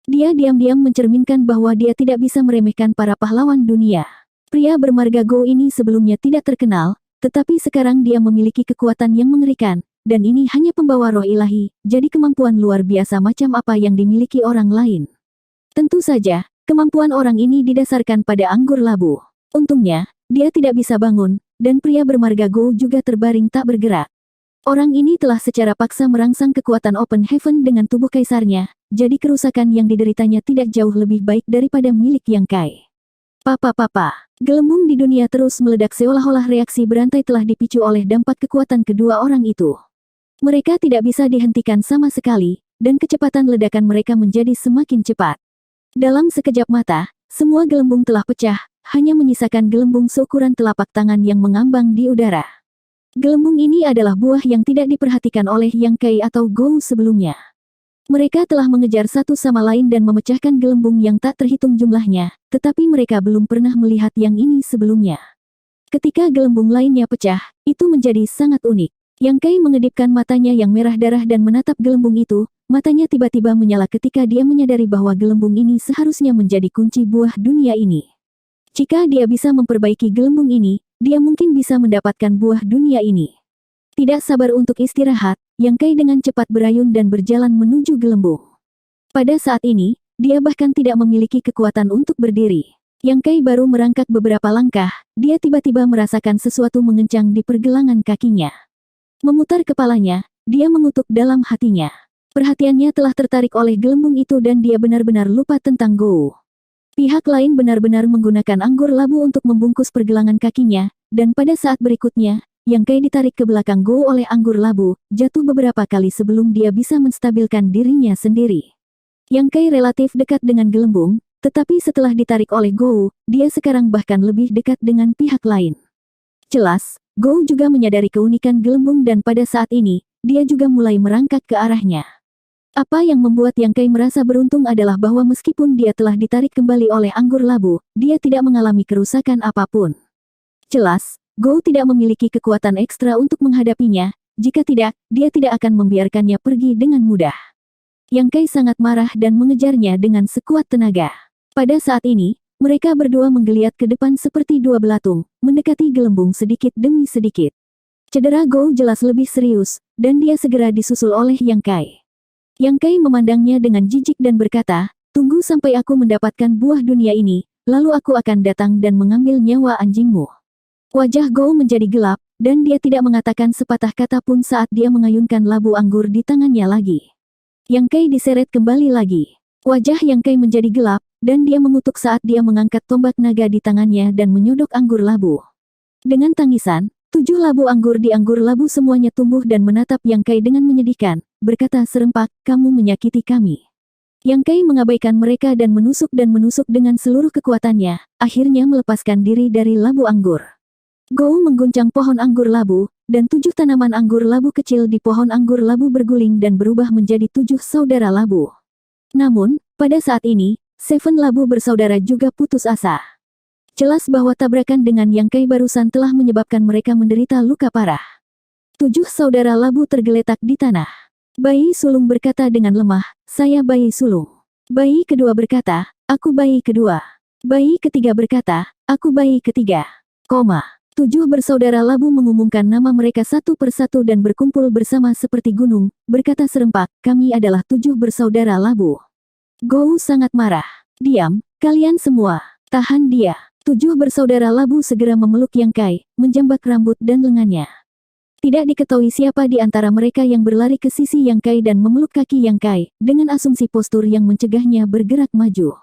Dia diam-diam mencerminkan bahwa dia tidak bisa meremehkan para pahlawan dunia. Pria bermarga Go ini sebelumnya tidak terkenal, tetapi sekarang dia memiliki kekuatan yang mengerikan, dan ini hanya pembawa roh ilahi, jadi kemampuan luar biasa macam apa yang dimiliki orang lain. Tentu saja, kemampuan orang ini didasarkan pada anggur labu. Untungnya, dia tidak bisa bangun, dan pria bermarga Go juga terbaring tak bergerak. Orang ini telah secara paksa merangsang kekuatan Open Heaven dengan tubuh kaisarnya, jadi kerusakan yang dideritanya tidak jauh lebih baik daripada milik Yang Kai. Papa. Gelembung di dunia terus meledak seolah-olah reaksi berantai telah dipicu oleh dampak kekuatan kedua orang itu. Mereka tidak bisa dihentikan sama sekali, dan kecepatan ledakan mereka menjadi semakin cepat. Dalam sekejap mata, semua gelembung telah pecah, hanya menyisakan gelembung seukuran telapak tangan yang mengambang di udara. Gelembung ini adalah buah yang tidak diperhatikan oleh Yang Kai atau Go sebelumnya. Mereka telah mengejar satu sama lain dan memecahkan gelembung yang tak terhitung jumlahnya, tetapi mereka belum pernah melihat yang ini sebelumnya. Ketika gelembung lainnya pecah, itu menjadi sangat unik. Yang Kai mengedipkan matanya yang merah darah dan menatap gelembung itu, matanya tiba-tiba menyala ketika dia menyadari bahwa gelembung ini seharusnya menjadi kunci buah dunia ini. Jika dia bisa memperbaiki gelembung ini, dia mungkin bisa mendapatkan buah dunia ini. Tidak sabar untuk istirahat, Yang Kai dengan cepat berayun dan berjalan menuju gelembung. Pada saat ini, dia bahkan tidak memiliki kekuatan untuk berdiri. Yang Kai baru merangkak beberapa langkah, dia tiba-tiba merasakan sesuatu mengencang di pergelangan kakinya. Memutar kepalanya, dia mengutuk dalam hatinya. Perhatiannya telah tertarik oleh gelembung itu dan dia benar-benar lupa tentang Go. Pihak lain benar-benar menggunakan anggur labu untuk membungkus pergelangan kakinya, dan pada saat berikutnya, Yang Kai ditarik ke belakang Go oleh anggur labu, jatuh beberapa kali sebelum dia bisa menstabilkan dirinya sendiri. Yang Kai relatif dekat dengan gelembung, tetapi setelah ditarik oleh Go, dia sekarang bahkan lebih dekat dengan pihak lain. Jelas, Go juga menyadari keunikan gelembung dan pada saat ini, dia juga mulai merangkak ke arahnya. Apa yang membuat Yang Kai merasa beruntung adalah bahwa meskipun dia telah ditarik kembali oleh anggur labu, dia tidak mengalami kerusakan apapun. Jelas, Go tidak memiliki kekuatan ekstra untuk menghadapinya, jika tidak, dia tidak akan membiarkannya pergi dengan mudah. Yang Kai sangat marah dan mengejarnya dengan sekuat tenaga. Pada saat ini, mereka berdua menggeliat ke depan seperti dua belatung, mendekati gelembung sedikit demi sedikit. Cedera Go jelas lebih serius, dan dia segera disusul oleh Yang Kai. Yang Kai memandangnya dengan jijik dan berkata, "Tunggu sampai aku mendapatkan buah dunia ini, lalu aku akan datang dan mengambil nyawa anjingmu." Wajah Go menjadi gelap, dan dia tidak mengatakan sepatah kata pun saat dia mengayunkan labu anggur di tangannya lagi. Yang Kai diseret kembali lagi. Wajah Yang Kai menjadi gelap, dan dia mengutuk saat dia mengangkat tombak naga di tangannya dan menyodok anggur labu. Dengan tangisan, 7 labu anggur di anggur labu semuanya tumbuh dan menatap Yang Kai dengan menyedihkan, berkata serempak, kamu menyakiti kami. Yang Kai mengabaikan mereka dan menusuk dengan seluruh kekuatannya, akhirnya melepaskan diri dari labu anggur. Gou mengguncang pohon anggur labu, dan 7 tanaman anggur labu kecil di pohon anggur labu berguling dan berubah menjadi 7 saudara labu. Namun, pada saat ini, 7 labu bersaudara juga putus asa. Jelas bahwa tabrakan dengan Yang Kai barusan telah menyebabkan mereka menderita luka parah. 7 saudara labu tergeletak di tanah. Bayi sulung berkata dengan lemah, saya bayi sulung. Bayi kedua berkata, aku bayi kedua. Bayi ketiga berkata, aku bayi ketiga. 7 bersaudara labu mengumumkan nama mereka satu persatu dan berkumpul bersama seperti gunung, berkata serempak, kami adalah 7 bersaudara labu. Gou sangat marah. Diam, kalian semua. Tahan dia. 7 bersaudara labu segera memeluk Yang Kai, menjambak rambut dan lengannya. Tidak diketahui siapa di antara mereka yang berlari ke sisi Yang Kai dan memeluk kaki Yang Kai, dengan asumsi postur yang mencegahnya bergerak maju.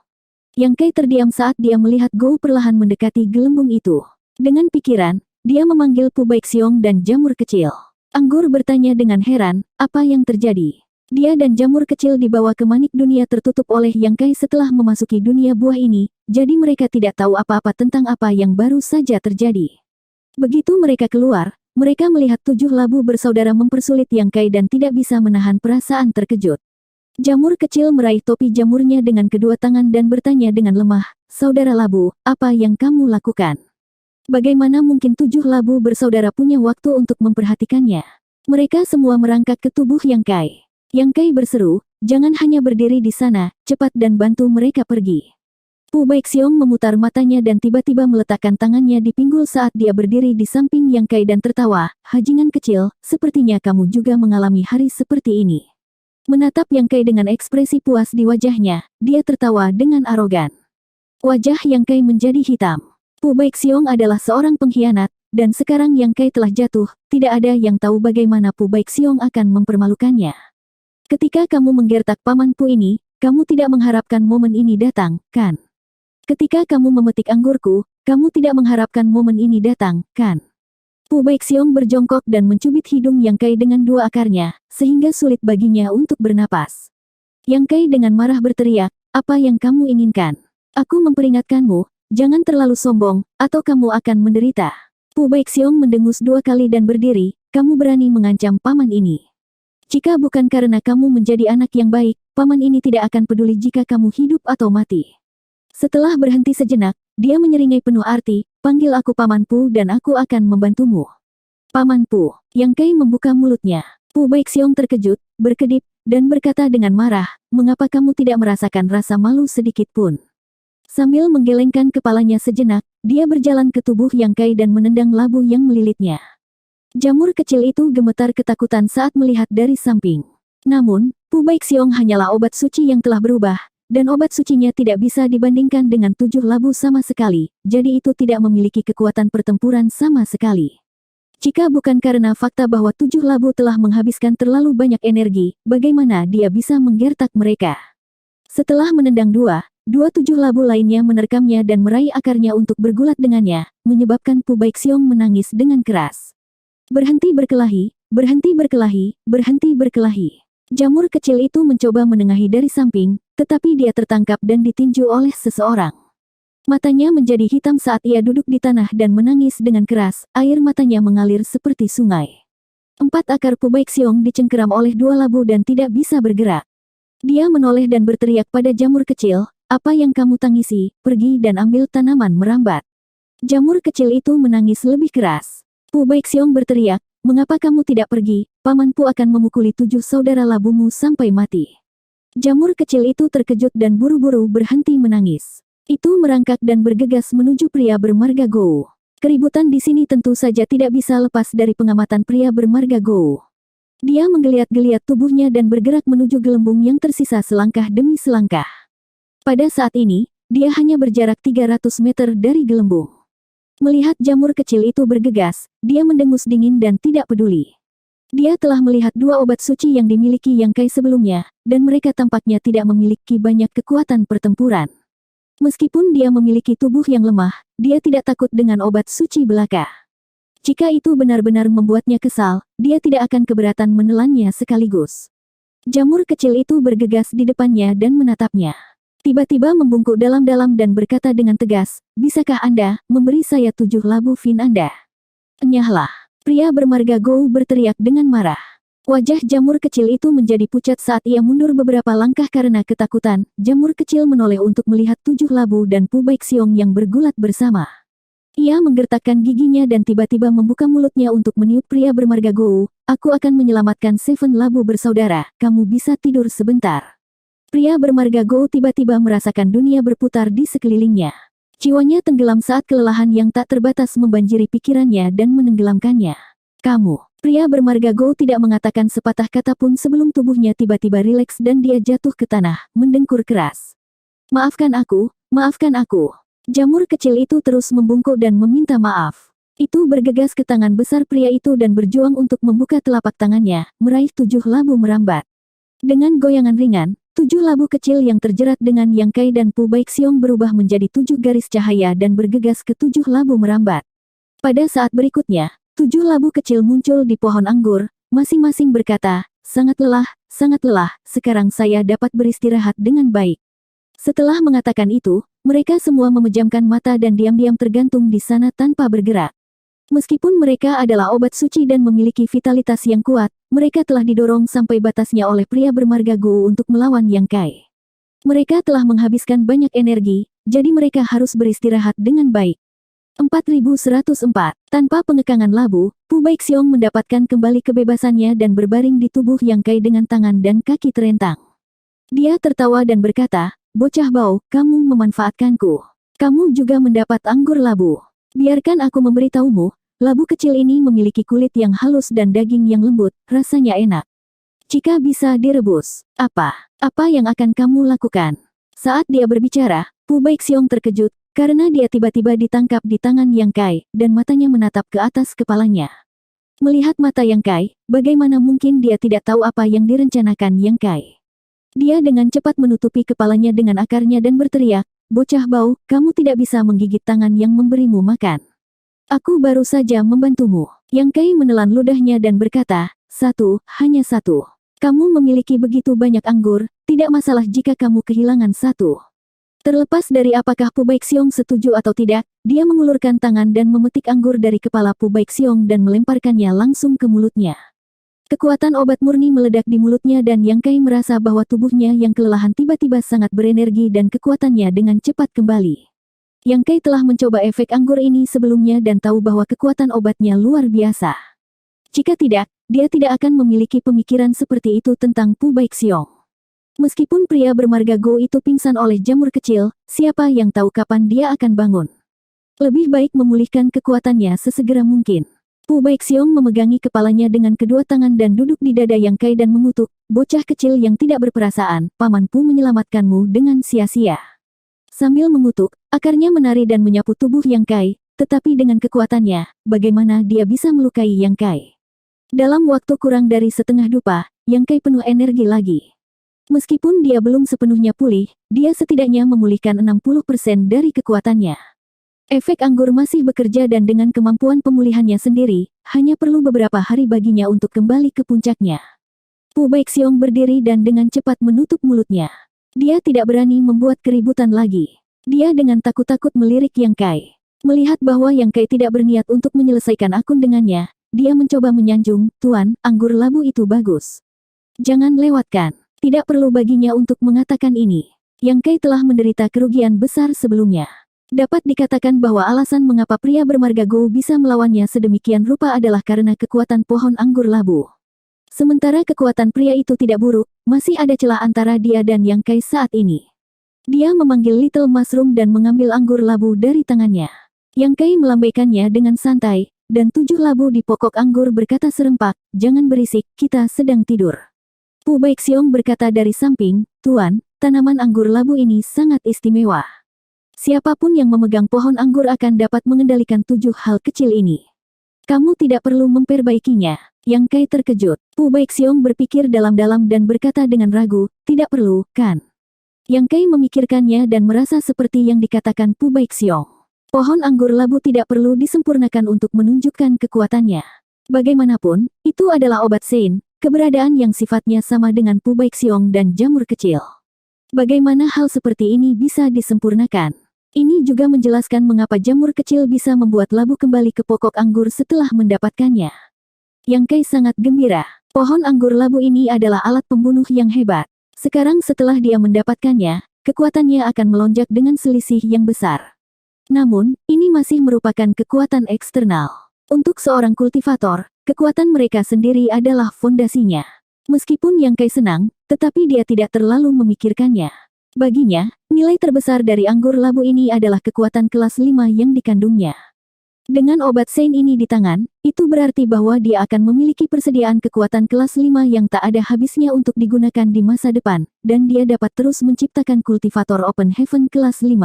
Yang Kai terdiam saat dia melihat Gou perlahan mendekati gelembung itu. Dengan pikiran, dia memanggil Pu Baixiong dan jamur kecil. Anggur bertanya dengan heran, apa yang terjadi? Dia dan jamur kecil dibawa ke manik dunia tertutup oleh Yang Kai setelah memasuki dunia buah ini, jadi mereka tidak tahu apa-apa tentang apa yang baru saja terjadi. Begitu mereka keluar, mereka melihat 7 labu bersaudara mempersulit Yang Kai dan tidak bisa menahan perasaan terkejut. Jamur kecil meraih topi jamurnya dengan kedua tangan dan bertanya dengan lemah, saudara labu, apa yang kamu lakukan? Bagaimana mungkin 7 labu bersaudara punya waktu untuk memperhatikannya? Mereka semua merangkak ke tubuh Yang Kai. Yang Kai berseru, jangan hanya berdiri di sana, cepat dan bantu mereka pergi. Pu Baixiong memutar matanya dan tiba-tiba meletakkan tangannya di pinggul saat dia berdiri di samping Yang Kai dan tertawa, hajingan kecil, sepertinya kamu juga mengalami hari seperti ini. Menatap Yang Kai dengan ekspresi puas di wajahnya, dia tertawa dengan arogan. Wajah Yang Kai menjadi hitam. Pu Baixiong adalah seorang pengkhianat, dan sekarang Yang Kai telah jatuh, tidak ada yang tahu bagaimana Pu Baixiong akan mempermalukannya. Ketika kamu menggertak Paman Pu ini, kamu tidak mengharapkan momen ini datang, kan? Ketika kamu memetik anggurku, kamu tidak mengharapkan momen ini datang, kan? Pu Baixiong berjongkok dan mencubit hidung Yang Kai dengan 2 akarnya, sehingga sulit baginya untuk bernapas. Yang Kai dengan marah berteriak, apa yang kamu inginkan? Aku memperingatkanmu, jangan terlalu sombong, atau kamu akan menderita. Pu Baixiong mendengus 2 kali dan berdiri, kamu berani mengancam paman ini. Jika bukan karena kamu menjadi anak yang baik, paman ini tidak akan peduli jika kamu hidup atau mati. Setelah berhenti sejenak, dia menyeringai penuh arti, panggil aku Paman Pu dan aku akan membantumu. Paman Pu, Yang Kai membuka mulutnya. Pu Baixiong terkejut, berkedip, dan berkata dengan marah, mengapa kamu tidak merasakan rasa malu sedikit pun? Sambil menggelengkan kepalanya sejenak, dia berjalan ke tubuh Yang Kai dan menendang labu yang melilitnya. Jamur kecil itu gemetar ketakutan saat melihat dari samping. Namun, Pu Baixiong hanyalah obat suci yang telah berubah, dan obat sucinya tidak bisa dibandingkan dengan 7 labu sama sekali, jadi itu tidak memiliki kekuatan pertempuran sama sekali. Jika bukan karena fakta bahwa 7 labu telah menghabiskan terlalu banyak energi, bagaimana dia bisa menggertak mereka? Setelah menendang 7 labu lainnya menerkamnya dan meraih akarnya untuk bergulat dengannya, menyebabkan Pu Baixiong menangis dengan keras. Berhenti berkelahi, berhenti berkelahi, berhenti berkelahi. Jamur kecil itu mencoba menengahi dari samping, tetapi dia tertangkap dan ditinju oleh seseorang. Matanya menjadi hitam saat ia duduk di tanah dan menangis dengan keras, air matanya mengalir seperti sungai. 4 akar Pu Baixiong dicengkeram oleh 2 labu dan tidak bisa bergerak. Dia menoleh dan berteriak pada jamur kecil, apa yang kamu tangisi, pergi dan ambil tanaman merambat. Jamur kecil itu menangis lebih keras. Pu Baixiong berteriak, mengapa kamu tidak pergi, Paman Pu akan memukuli 7 saudara labumu sampai mati. Jamur kecil itu terkejut dan buru-buru berhenti menangis. Itu merangkak dan bergegas menuju pria bermarga Gou. Keributan di sini tentu saja tidak bisa lepas dari pengamatan pria bermarga Gou. Dia menggeliat-geliat tubuhnya dan bergerak menuju gelembung yang tersisa selangkah demi selangkah. Pada saat ini, dia hanya berjarak 300 meter dari gelembung. Melihat jamur kecil itu bergegas, dia mendengus dingin dan tidak peduli. Dia telah melihat 2 obat suci yang dimiliki Yang Kai sebelumnya, dan mereka tampaknya tidak memiliki banyak kekuatan pertempuran. Meskipun dia memiliki tubuh yang lemah, dia tidak takut dengan obat suci belaka. Jika itu benar-benar membuatnya kesal, dia tidak akan keberatan menelannya sekaligus. Jamur kecil itu bergegas di depannya dan menatapnya. Tiba-tiba membungkuk dalam-dalam dan berkata dengan tegas, "Bisakah Anda memberi saya 7 labu fin Anda?" "Enyahlah!" Pria bermarga Gou berteriak dengan marah. Wajah jamur kecil itu menjadi pucat saat ia mundur beberapa langkah karena ketakutan. Jamur kecil menoleh untuk melihat 7 labu dan Pu Baixiong yang bergulat bersama. Ia menggertakkan giginya dan tiba-tiba membuka mulutnya untuk meniup pria bermarga Gou. "Aku akan menyelamatkan 7 labu bersaudara, kamu bisa tidur sebentar." Pria bermarga Gou tiba-tiba merasakan dunia berputar di sekelilingnya. Jiwanya tenggelam saat kelelahan yang tak terbatas membanjiri pikirannya dan menenggelamkannya. "Kamu." Pria bermarga Gou tidak mengatakan sepatah kata pun sebelum tubuhnya tiba-tiba rileks dan dia jatuh ke tanah, mendengkur keras. Maafkan aku, maafkan aku." Jamur kecil itu terus membungkuk dan meminta maaf. Itu bergegas ke tangan besar pria itu dan berjuang untuk membuka telapak tangannya, meraih 7 labu merambat. Dengan goyangan ringan, 7 labu kecil yang terjerat dengan Yang Kai dan Pu Baixiong berubah menjadi 7 garis cahaya dan bergegas ke 7 labu merambat. Pada saat berikutnya, 7 labu kecil muncul di pohon anggur, masing-masing berkata, sangat lelah, sekarang saya dapat beristirahat dengan baik." Setelah mengatakan itu, mereka semua memejamkan mata dan diam-diam tergantung di sana tanpa bergerak. Meskipun mereka adalah obat suci dan memiliki vitalitas yang kuat, mereka telah didorong sampai batasnya oleh pria bermarga Gou untuk melawan Yang Kai. Mereka telah menghabiskan banyak energi, jadi mereka harus beristirahat dengan baik. 4104. Tanpa pengekangan labu, Pu Baixiong mendapatkan kembali kebebasannya dan berbaring di tubuh Yang Kai dengan tangan dan kaki terentang. Dia tertawa dan berkata, "Bocah bau, kamu memanfaatkanku. Kamu juga mendapat anggur labu. Biarkan aku memberitahumu, labu kecil ini memiliki kulit yang halus dan daging yang lembut, rasanya enak. Jika bisa direbus, apa yang akan kamu lakukan?" Saat dia berbicara, Pu Baixiong terkejut, karena dia tiba-tiba ditangkap di tangan Yang Kai, dan matanya menatap ke atas kepalanya. Melihat mata Yang Kai, bagaimana mungkin dia tidak tahu apa yang direncanakan Yang Kai. Dia dengan cepat menutupi kepalanya dengan akarnya dan berteriak, "Bocah bau, kamu tidak bisa menggigit tangan yang memberimu makan. Aku baru saja membantumu." Yang Kai menelan ludahnya dan berkata, hanya satu. "Kamu memiliki begitu banyak anggur, tidak masalah jika kamu kehilangan satu." Terlepas dari apakah Pu Baixiong setuju atau tidak, dia mengulurkan tangan dan memetik anggur dari kepala Pu Baixiong dan melemparkannya langsung ke mulutnya. Kekuatan obat murni meledak di mulutnya dan Yang Kai merasa bahwa tubuhnya yang kelelahan tiba-tiba sangat berenergi dan kekuatannya dengan cepat kembali. Yang Kai telah mencoba efek anggur ini sebelumnya dan tahu bahwa kekuatan obatnya luar biasa. Jika tidak, dia tidak akan memiliki pemikiran seperti itu tentang Pu Baixiong. Meskipun pria bermarga Gou itu pingsan oleh jamur kecil, siapa yang tahu kapan dia akan bangun. Lebih baik memulihkan kekuatannya sesegera mungkin. Pu Baixiong memegangi kepalanya dengan kedua tangan dan duduk di dada Yang Kai dan mengutuk, "Bocah kecil yang tidak berperasaan, Paman Pu menyelamatkanmu dengan sia-sia." Sambil mengutuk, akarnya menari dan menyapu tubuh Yang Kai, tetapi dengan kekuatannya, bagaimana dia bisa melukai Yang Kai? Dalam waktu kurang dari setengah dupa, Yang Kai penuh energi lagi. Meskipun dia belum sepenuhnya pulih, dia setidaknya memulihkan 60% dari kekuatannya. Efek anggur masih bekerja dan dengan kemampuan pemulihannya sendiri, hanya perlu beberapa hari baginya untuk kembali ke puncaknya. Pu Baixiong berdiri dan dengan cepat menutup mulutnya. Dia tidak berani membuat keributan lagi. Dia dengan takut-takut melirik Yang Kai. Melihat bahwa Yang Kai tidak berniat untuk menyelesaikan akun dengannya, dia mencoba menyanjung, "Tuan, anggur labu itu bagus. Jangan lewatkan." Tidak perlu baginya untuk mengatakan ini. Yang Kai telah menderita kerugian besar sebelumnya. Dapat dikatakan bahwa alasan mengapa pria bermarga Gou bisa melawannya sedemikian rupa adalah karena kekuatan pohon anggur labu. Sementara kekuatan pria itu tidak buruk, masih ada celah antara dia dan Yang Kai saat ini. Dia memanggil Little Mushroom dan mengambil anggur labu dari tangannya. Yang Kai melambaikannya dengan santai, dan 7 labu di pokok anggur berkata serempak, "Jangan berisik, kita sedang tidur." Pu Baixiong berkata dari samping, "Tuan, tanaman anggur labu ini sangat istimewa. Siapapun yang memegang pohon anggur akan dapat mengendalikan 7 hal kecil ini. Kamu tidak perlu memperbaikinya." Yang Kai terkejut. Pu Baixiong berpikir dalam-dalam dan berkata dengan ragu, "Tidak perlu, kan?" Yang Kai memikirkannya dan merasa seperti yang dikatakan Pu Baixiong. Pohon anggur labu tidak perlu disempurnakan untuk menunjukkan kekuatannya. Bagaimanapun, itu adalah obat Sein, keberadaan yang sifatnya sama dengan Pu Baixiong dan jamur kecil. Bagaimana hal seperti ini bisa disempurnakan? Ini juga menjelaskan mengapa jamur kecil bisa membuat labu kembali ke pokok anggur setelah mendapatkannya. Yang Kai sangat gembira. Pohon anggur labu ini adalah alat pembunuh yang hebat. Sekarang setelah dia mendapatkannya, kekuatannya akan melonjak dengan selisih yang besar. Namun, ini masih merupakan kekuatan eksternal. Untuk seorang kultivator, kekuatan mereka sendiri adalah fondasinya. Meskipun Yang Kai senang, tetapi dia tidak terlalu memikirkannya. Baginya, nilai terbesar dari anggur labu ini adalah kekuatan kelas 5 yang dikandungnya. Dengan obat Sein ini di tangan, itu berarti bahwa dia akan memiliki persediaan kekuatan kelas 5 yang tak ada habisnya untuk digunakan di masa depan, dan dia dapat terus menciptakan kultivator Open Heaven kelas 5.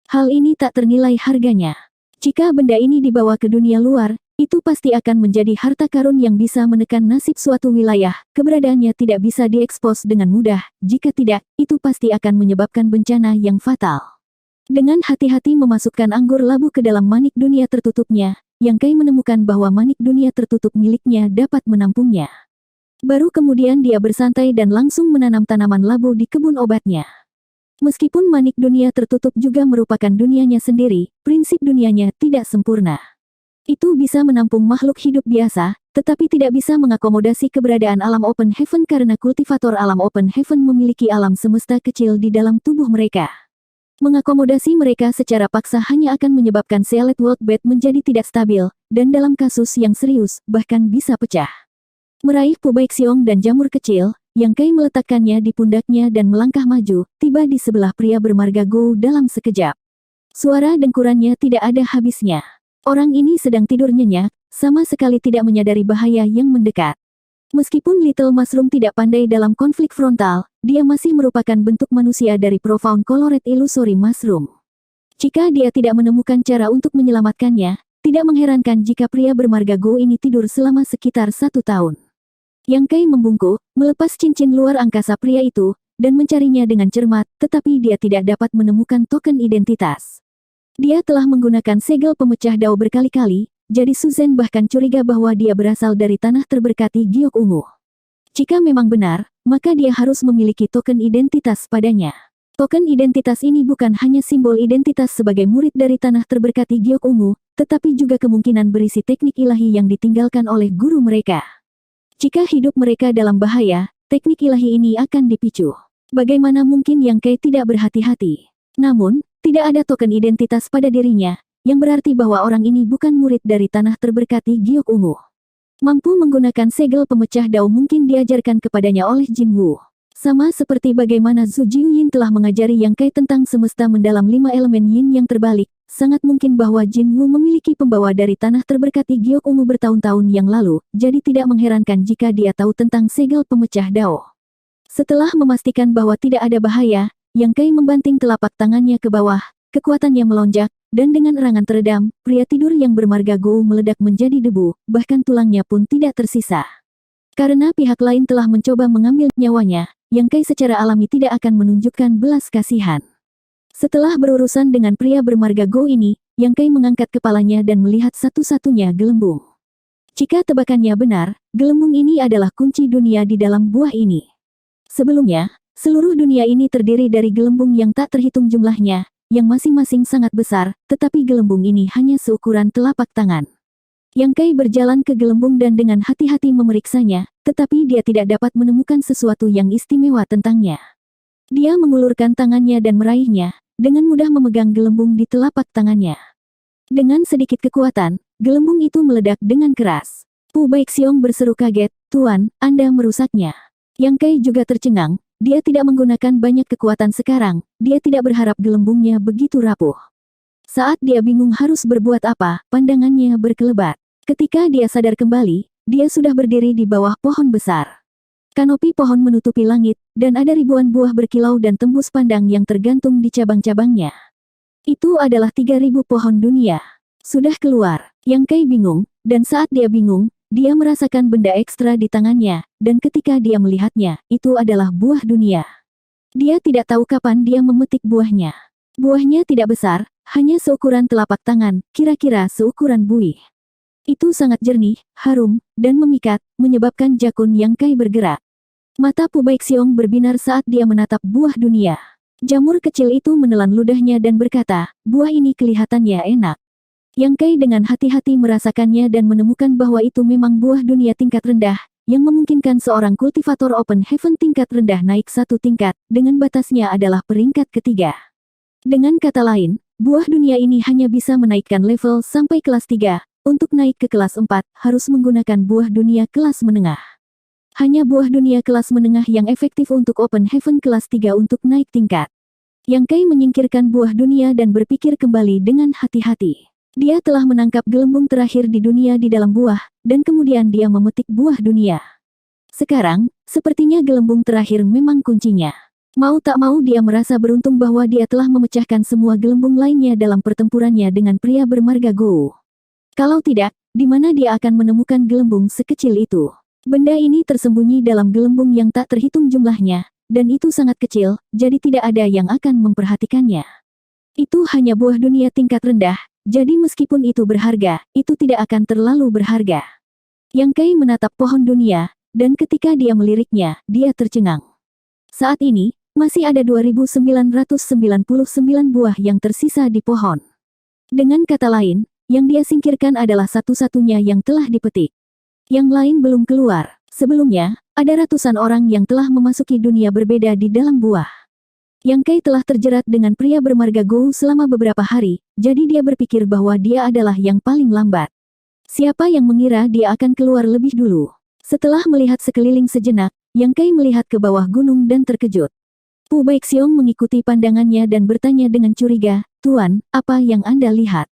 Hal ini tak ternilai harganya. Jika benda ini dibawa ke dunia luar, itu pasti akan menjadi harta karun yang bisa menekan nasib suatu wilayah. Keberadaannya tidak bisa diekspos dengan mudah, jika tidak, itu pasti akan menyebabkan bencana yang fatal. Dengan hati-hati memasukkan anggur labu ke dalam manik dunia tertutupnya, Yang Kai menemukan bahwa manik dunia tertutup miliknya dapat menampungnya. Baru kemudian dia bersantai dan langsung menanam tanaman labu di kebun obatnya. Meskipun manik dunia tertutup juga merupakan dunianya sendiri, prinsip dunianya tidak sempurna. Itu bisa menampung makhluk hidup biasa, tetapi tidak bisa mengakomodasi keberadaan alam Open Heaven karena kultivator alam Open Heaven memiliki alam semesta kecil di dalam tubuh mereka. Mengakomodasi mereka secara paksa hanya akan menyebabkan Sealet World Bed menjadi tidak stabil, dan dalam kasus yang serius, bahkan bisa pecah. Meraih Pu Baixiong dan jamur kecil, Yang Kai meletakkannya di pundaknya dan melangkah maju, tiba di sebelah pria bermarga Go dalam sekejap. Suara dengkurannya tidak ada habisnya. Orang ini sedang tidur nyenyak, sama sekali tidak menyadari bahaya yang mendekat. Meskipun Little Mushroom tidak pandai dalam konflik frontal, dia masih merupakan bentuk manusia dari Profound Colored Illusory Mushroom. Jika dia tidak menemukan cara untuk menyelamatkannya, tidak mengherankan jika pria bermarga Go ini tidur selama sekitar 1 tahun. Yang Kai membungkuk, melepas cincin luar angkasa pria itu, dan mencarinya dengan cermat, tetapi dia tidak dapat menemukan token identitas. Dia telah menggunakan segel pemecah dao berkali-kali, jadi Suzen bahkan curiga bahwa dia berasal dari tanah terberkati Giok Ungu. Jika memang benar, maka dia harus memiliki token identitas padanya. Token identitas ini bukan hanya simbol identitas sebagai murid dari tanah terberkati Giok Ungu, tetapi juga kemungkinan berisi teknik ilahi yang ditinggalkan oleh guru mereka. Jika hidup mereka dalam bahaya, teknik ilahi ini akan dipicu. Bagaimana mungkin Yang Kai tidak berhati-hati? Namun, tidak ada token identitas pada dirinya, yang berarti bahwa orang ini bukan murid dari tanah terberkati Giok Ungu. Mampu menggunakan segel pemecah dao mungkin diajarkan kepadanya oleh Jin Wu. Sama seperti bagaimana Zhu Jiuyin telah mengajari Yang Kai tentang semesta mendalam 5 elemen yin yang terbalik, sangat mungkin bahwa Jin Wu memiliki pembawa dari tanah terberkati Giok Ungu bertahun-tahun yang lalu, jadi tidak mengherankan jika dia tahu tentang segel pemecah dao. Setelah memastikan bahwa tidak ada bahaya, Yang Kai membanting telapak tangannya ke bawah, kekuatannya melonjak, dan dengan erangan teredam, pria tidur yang bermarga Go meledak menjadi debu, bahkan tulangnya pun tidak tersisa. Karena pihak lain telah mencoba mengambil nyawanya, Yang Kai secara alami tidak akan menunjukkan belas kasihan. Setelah berurusan dengan pria bermarga Go ini, Yang Kai mengangkat kepalanya dan melihat satu-satunya gelembung. Jika tebakannya benar, gelembung ini adalah kunci dunia di dalam buah ini. Sebelumnya, seluruh dunia ini terdiri dari gelembung yang tak terhitung jumlahnya, yang masing-masing sangat besar, tetapi gelembung ini hanya seukuran telapak tangan. Yang Kai berjalan ke gelembung dan dengan hati-hati memeriksanya, tetapi dia tidak dapat menemukan sesuatu yang istimewa tentangnya. Dia mengulurkan tangannya dan meraihnya, dengan mudah memegang gelembung di telapak tangannya. Dengan sedikit kekuatan, gelembung itu meledak dengan keras. Pu Baixiong berseru kaget, "Tuan, Anda merusaknya." Yang Kai juga tercengang, dia tidak menggunakan banyak kekuatan sekarang, dia tidak berharap gelembungnya begitu rapuh. Saat dia bingung harus berbuat apa, pandangannya berkelebat. Ketika dia sadar kembali, dia sudah berdiri di bawah pohon besar. Kanopi pohon menutupi langit, dan ada ribuan buah berkilau dan tembus pandang yang tergantung di cabang-cabangnya. Itu adalah 3.000 pohon dunia. Sudah keluar. Yang Kai bingung, dan saat dia bingung, dia merasakan benda ekstra di tangannya, dan ketika dia melihatnya, itu adalah buah dunia. Dia tidak tahu kapan dia memetik buahnya. Buahnya tidak besar, hanya seukuran telapak tangan, kira-kira seukuran buih. Itu sangat jernih, harum, dan memikat, menyebabkan jakun Yang Kai bergerak. Mata Pu Baixiong berbinar saat dia menatap buah dunia. Jamur kecil itu menelan ludahnya dan berkata, buah ini kelihatannya enak. Yang Kai dengan hati-hati merasakannya dan menemukan bahwa itu memang buah dunia tingkat rendah, yang memungkinkan seorang kultivator Open Heaven tingkat rendah naik satu tingkat, dengan batasnya adalah peringkat ketiga. Dengan kata lain, buah dunia ini hanya bisa menaikkan level sampai kelas 3, untuk naik ke kelas 4, harus menggunakan buah dunia kelas menengah. Hanya buah dunia kelas menengah yang efektif untuk Open Heaven kelas 3 untuk naik tingkat. Yang Kai menyingkirkan buah dunia dan berpikir kembali dengan hati-hati. Dia telah menangkap gelembung terakhir di dunia di dalam buah, dan kemudian dia memetik buah dunia. Sekarang, sepertinya gelembung terakhir memang kuncinya. Mau tak mau dia merasa beruntung bahwa dia telah memecahkan semua gelembung lainnya dalam pertempurannya dengan pria bermarga Gou. Kalau tidak, di mana dia akan menemukan gelembung sekecil itu? Benda ini tersembunyi dalam gelembung yang tak terhitung jumlahnya, dan itu sangat kecil, jadi tidak ada yang akan memperhatikannya. Itu hanya buah dunia tingkat rendah. Jadi meskipun itu berharga, itu tidak akan terlalu berharga. Yang Kai menatap pohon dunia, dan ketika dia meliriknya, dia tercengang. Saat ini, masih ada 2.999 buah yang tersisa di pohon. Dengan kata lain, yang dia singkirkan adalah satu-satunya yang telah dipetik. Yang lain belum keluar. Sebelumnya, ada ratusan orang yang telah memasuki dunia berbeda di dalam buah. Yang Kai telah terjerat dengan pria bermarga Gou selama beberapa hari, jadi dia berpikir bahwa dia adalah yang paling lambat. Siapa yang mengira dia akan keluar lebih dulu? Setelah melihat sekeliling sejenak, Yang Kai melihat ke bawah gunung dan terkejut. Pu Baixiong mengikuti pandangannya dan bertanya dengan curiga, "Tuan, apa yang Anda lihat?"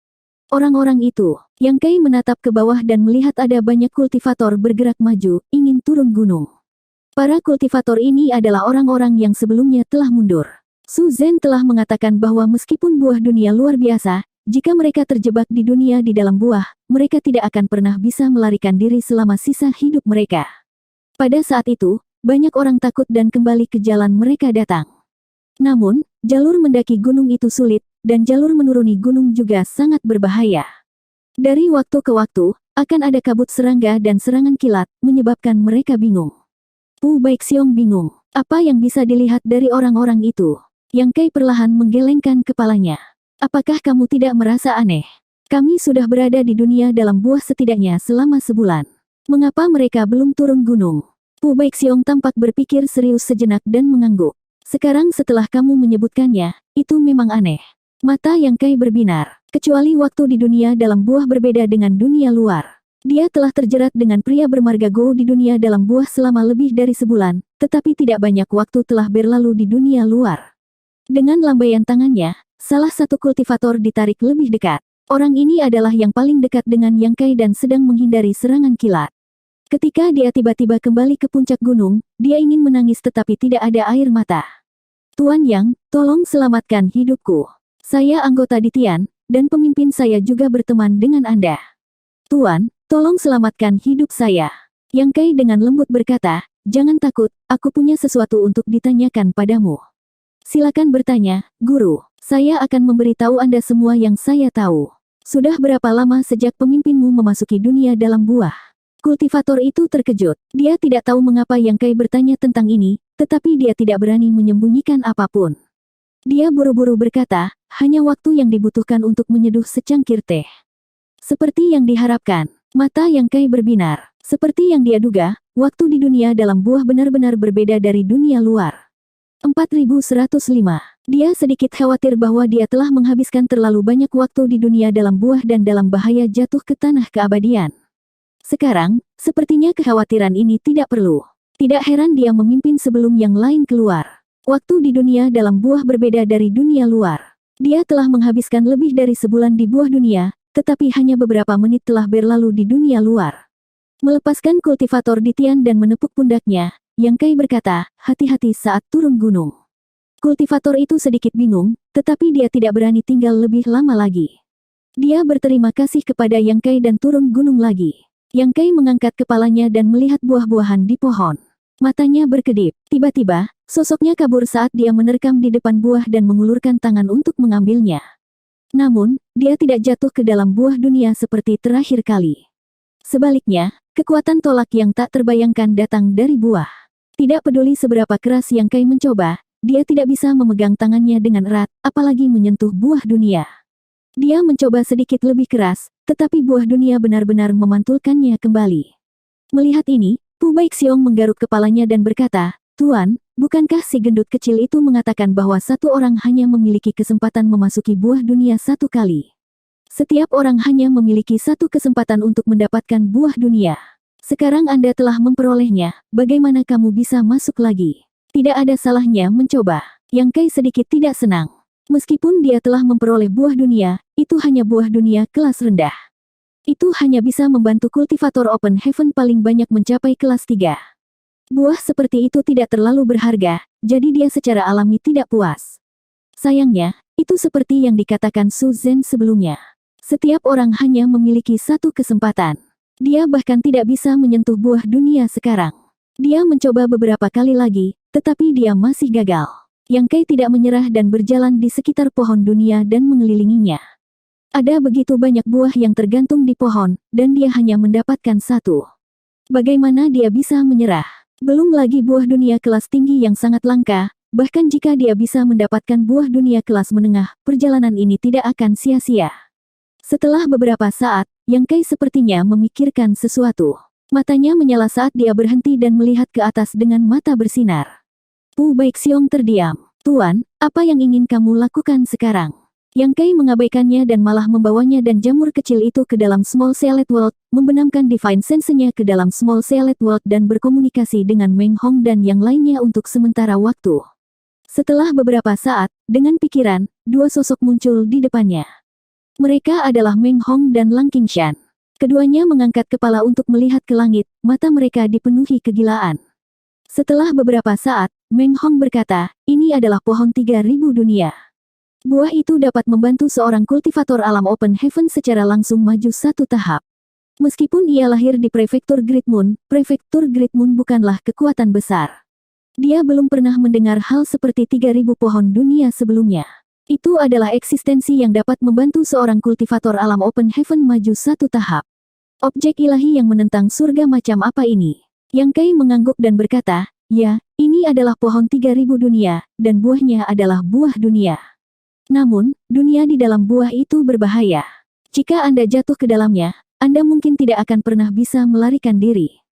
Orang-orang itu. Yang Kai menatap ke bawah dan melihat ada banyak kultivator bergerak maju, ingin turun gunung. Para kultivator ini adalah orang-orang yang sebelumnya telah mundur. Su Zhen telah mengatakan bahwa meskipun buah dunia luar biasa, jika mereka terjebak di dunia di dalam buah, mereka tidak akan pernah bisa melarikan diri selama sisa hidup mereka. Pada saat itu, banyak orang takut dan kembali ke jalan mereka datang. Namun, jalur mendaki gunung itu sulit, dan jalur menuruni gunung juga sangat berbahaya. Dari waktu ke waktu, akan ada kabut serangga dan serangan kilat, menyebabkan mereka bingung. Pu Baixiong bingung. Apa yang bisa dilihat dari orang-orang itu? Yang Kai perlahan menggelengkan kepalanya. Apakah kamu tidak merasa aneh? Kami sudah berada di dunia dalam buah setidaknya selama sebulan. Mengapa mereka belum turun gunung? Pu Baixiong tampak berpikir serius sejenak dan mengangguk. Sekarang setelah kamu menyebutkannya, itu memang aneh. Mata Yang Kai berbinar. Kecuali waktu di dunia dalam buah berbeda dengan dunia luar. Dia telah terjerat dengan pria bermarga Gou di dunia dalam buah selama lebih dari sebulan, tetapi tidak banyak waktu telah berlalu di dunia luar. Dengan lambaian tangannya, salah satu kultivator ditarik lebih dekat. Orang ini adalah yang paling dekat dengan Yang Kai dan sedang menghindari serangan kilat. Ketika dia tiba-tiba kembali ke puncak gunung, dia ingin menangis tetapi tidak ada air mata. Tuan Yang, tolong selamatkan hidupku. Saya anggota Ditian, dan pemimpin saya juga berteman dengan Anda. Tuan, tolong selamatkan hidup saya. Yang Kai dengan lembut berkata, jangan takut, aku punya sesuatu untuk ditanyakan padamu. Silakan bertanya, Guru. Saya akan memberitahu Anda semua yang saya tahu. Sudah berapa lama sejak pemimpinmu memasuki dunia dalam buah? Kultivator itu terkejut. Dia tidak tahu mengapa Yang Kai bertanya tentang ini, tetapi dia tidak berani menyembunyikan apapun. Dia buru-buru berkata, hanya waktu yang dibutuhkan untuk menyeduh secangkir teh. Seperti yang diharapkan, mata Yang Kai berbinar. Seperti yang dia duga, waktu di dunia dalam buah benar-benar berbeda dari dunia luar. 4105. Dia sedikit khawatir bahwa dia telah menghabiskan terlalu banyak waktu di dunia dalam buah dan dalam bahaya jatuh ke tanah keabadian. Sekarang, sepertinya kekhawatiran ini tidak perlu. Tidak heran dia memimpin sebelum yang lain keluar. Waktu di dunia dalam buah berbeda dari dunia luar. Dia telah menghabiskan lebih dari sebulan di buah dunia, tetapi hanya beberapa menit telah berlalu di dunia luar. Melepaskan kultivator Ditian dan menepuk pundaknya, Yang Kai berkata, hati-hati saat turun gunung. Kultivator itu sedikit bingung, tetapi dia tidak berani tinggal lebih lama lagi. Dia berterima kasih kepada Yang Kai dan turun gunung lagi. Yang Kai mengangkat kepalanya dan melihat buah-buahan di pohon. Matanya berkedip. Tiba-tiba, Sosoknya kabur saat dia menerkam di depan buah dan mengulurkan tangan untuk mengambilnya. Namun, dia tidak jatuh ke dalam buah dunia seperti terakhir kali. Sebaliknya, kekuatan tolak yang tak terbayangkan datang dari buah. Tidak peduli seberapa keras Yang Kai mencoba, dia tidak bisa memegang tangannya dengan erat, apalagi menyentuh buah dunia. Dia mencoba sedikit lebih keras, tetapi buah dunia benar-benar memantulkannya kembali. Melihat ini, Pu Baixiong menggaruk kepalanya dan berkata, "Tuan, bukankah si gendut kecil itu mengatakan bahwa satu orang hanya memiliki kesempatan memasuki buah dunia satu kali? Setiap orang hanya memiliki satu kesempatan untuk mendapatkan buah dunia. Sekarang Anda telah memperolehnya, bagaimana kamu bisa masuk lagi? Tidak ada salahnya mencoba." Yang Kai sedikit tidak senang. Meskipun dia telah memperoleh buah dunia, itu hanya buah dunia kelas rendah. Itu hanya bisa membantu kultivator Open Heaven paling banyak mencapai kelas 3. Buah seperti itu tidak terlalu berharga, jadi dia secara alami tidak puas. Sayangnya, itu seperti yang dikatakan Su Zhen sebelumnya. Setiap orang hanya memiliki satu kesempatan. Dia bahkan tidak bisa menyentuh buah dunia sekarang. Dia mencoba beberapa kali lagi, tetapi dia masih gagal. Yang Kai tidak menyerah dan berjalan di sekitar pohon dunia dan mengelilinginya. Ada begitu banyak buah yang tergantung di pohon, dan dia hanya mendapatkan satu. Bagaimana dia bisa menyerah? Belum lagi buah dunia kelas tinggi yang sangat langka, bahkan jika dia bisa mendapatkan buah dunia kelas menengah, perjalanan ini tidak akan sia-sia. Setelah beberapa saat, Yang Kai sepertinya memikirkan sesuatu. Matanya menyala saat dia berhenti dan melihat ke atas dengan mata bersinar. Pu Baixiong terdiam. "Tuan, apa yang ingin kamu lakukan sekarang?" Yang Kai mengabaikannya dan malah membawanya dan jamur kecil itu ke dalam Small Sealed World, membenamkan Divine Sense-nya ke dalam Small Sealed World dan berkomunikasi dengan Meng Hong dan yang lainnya untuk sementara waktu. Setelah beberapa saat, dengan pikiran, dua sosok muncul di depannya. Mereka adalah Meng Hong dan Lang Qingshan. Keduanya mengangkat kepala untuk melihat ke langit, mata mereka dipenuhi kegilaan. Setelah beberapa saat, Meng Hong berkata, "Ini adalah pohon 3000 dunia. Buah itu dapat membantu seorang kultivator alam Open Heaven secara langsung maju satu tahap. Meskipun ia lahir di Prefektur Great Moon bukanlah kekuatan besar. Dia belum pernah mendengar hal seperti 3000 pohon dunia sebelumnya. Itu adalah eksistensi yang dapat membantu seorang kultivator alam Open Heaven maju satu tahap. Objek ilahi yang menentang surga macam apa ini?" Yang Kai mengangguk dan berkata, "Ya, ini adalah pohon 3000 dunia, dan buahnya adalah buah dunia. Namun, dunia di dalam buah itu berbahaya. Jika Anda jatuh ke dalamnya, Anda mungkin tidak akan pernah bisa melarikan diri.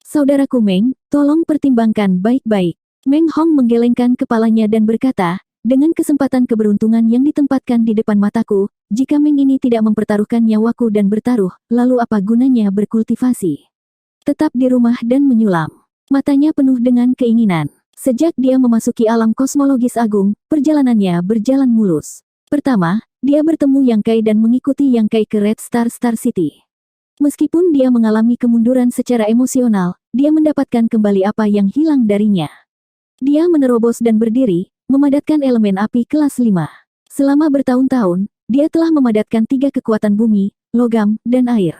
Saudaraku Meng, tolong pertimbangkan baik-baik." Meng Hong menggelengkan kepalanya dan berkata, "Dengan kesempatan keberuntungan yang ditempatkan di depan mataku, jika Meng ini tidak mempertaruhkan nyawaku dan bertaruh, lalu apa gunanya berkultivasi? Tetap di rumah dan menyulam." Matanya penuh dengan keinginan. Sejak dia memasuki alam kosmologis agung, perjalanannya berjalan mulus. Pertama, dia bertemu Yang Kai dan mengikuti Yang Kai ke Red Star Star City. Meskipun dia mengalami kemunduran secara emosional, dia mendapatkan kembali apa yang hilang darinya. Dia menerobos dan berdiri, memadatkan elemen api kelas 5. Selama bertahun-tahun, dia telah memadatkan 3 kekuatan bumi, logam, dan air.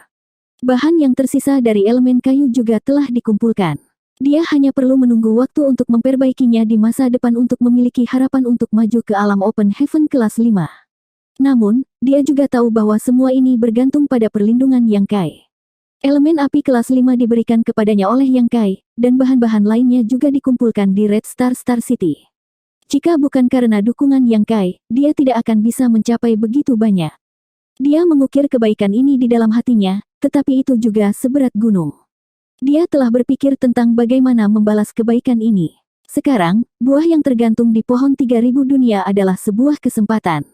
Bahan yang tersisa dari elemen kayu juga telah dikumpulkan. Dia hanya perlu menunggu waktu untuk memperbaikinya di masa depan untuk memiliki harapan untuk maju ke alam Open Heaven kelas 5. Namun, dia juga tahu bahwa semua ini bergantung pada perlindungan Yang Kai. Elemen api kelas 5 diberikan kepadanya oleh Yang Kai, dan bahan-bahan lainnya juga dikumpulkan di Red Star Star City. Jika bukan karena dukungan Yang Kai, dia tidak akan bisa mencapai begitu banyak. Dia mengukir kebaikan ini di dalam hatinya, tetapi itu juga seberat gunung. Dia telah berpikir tentang bagaimana membalas kebaikan ini. Sekarang, buah yang tergantung di pohon 3000 dunia adalah sebuah kesempatan.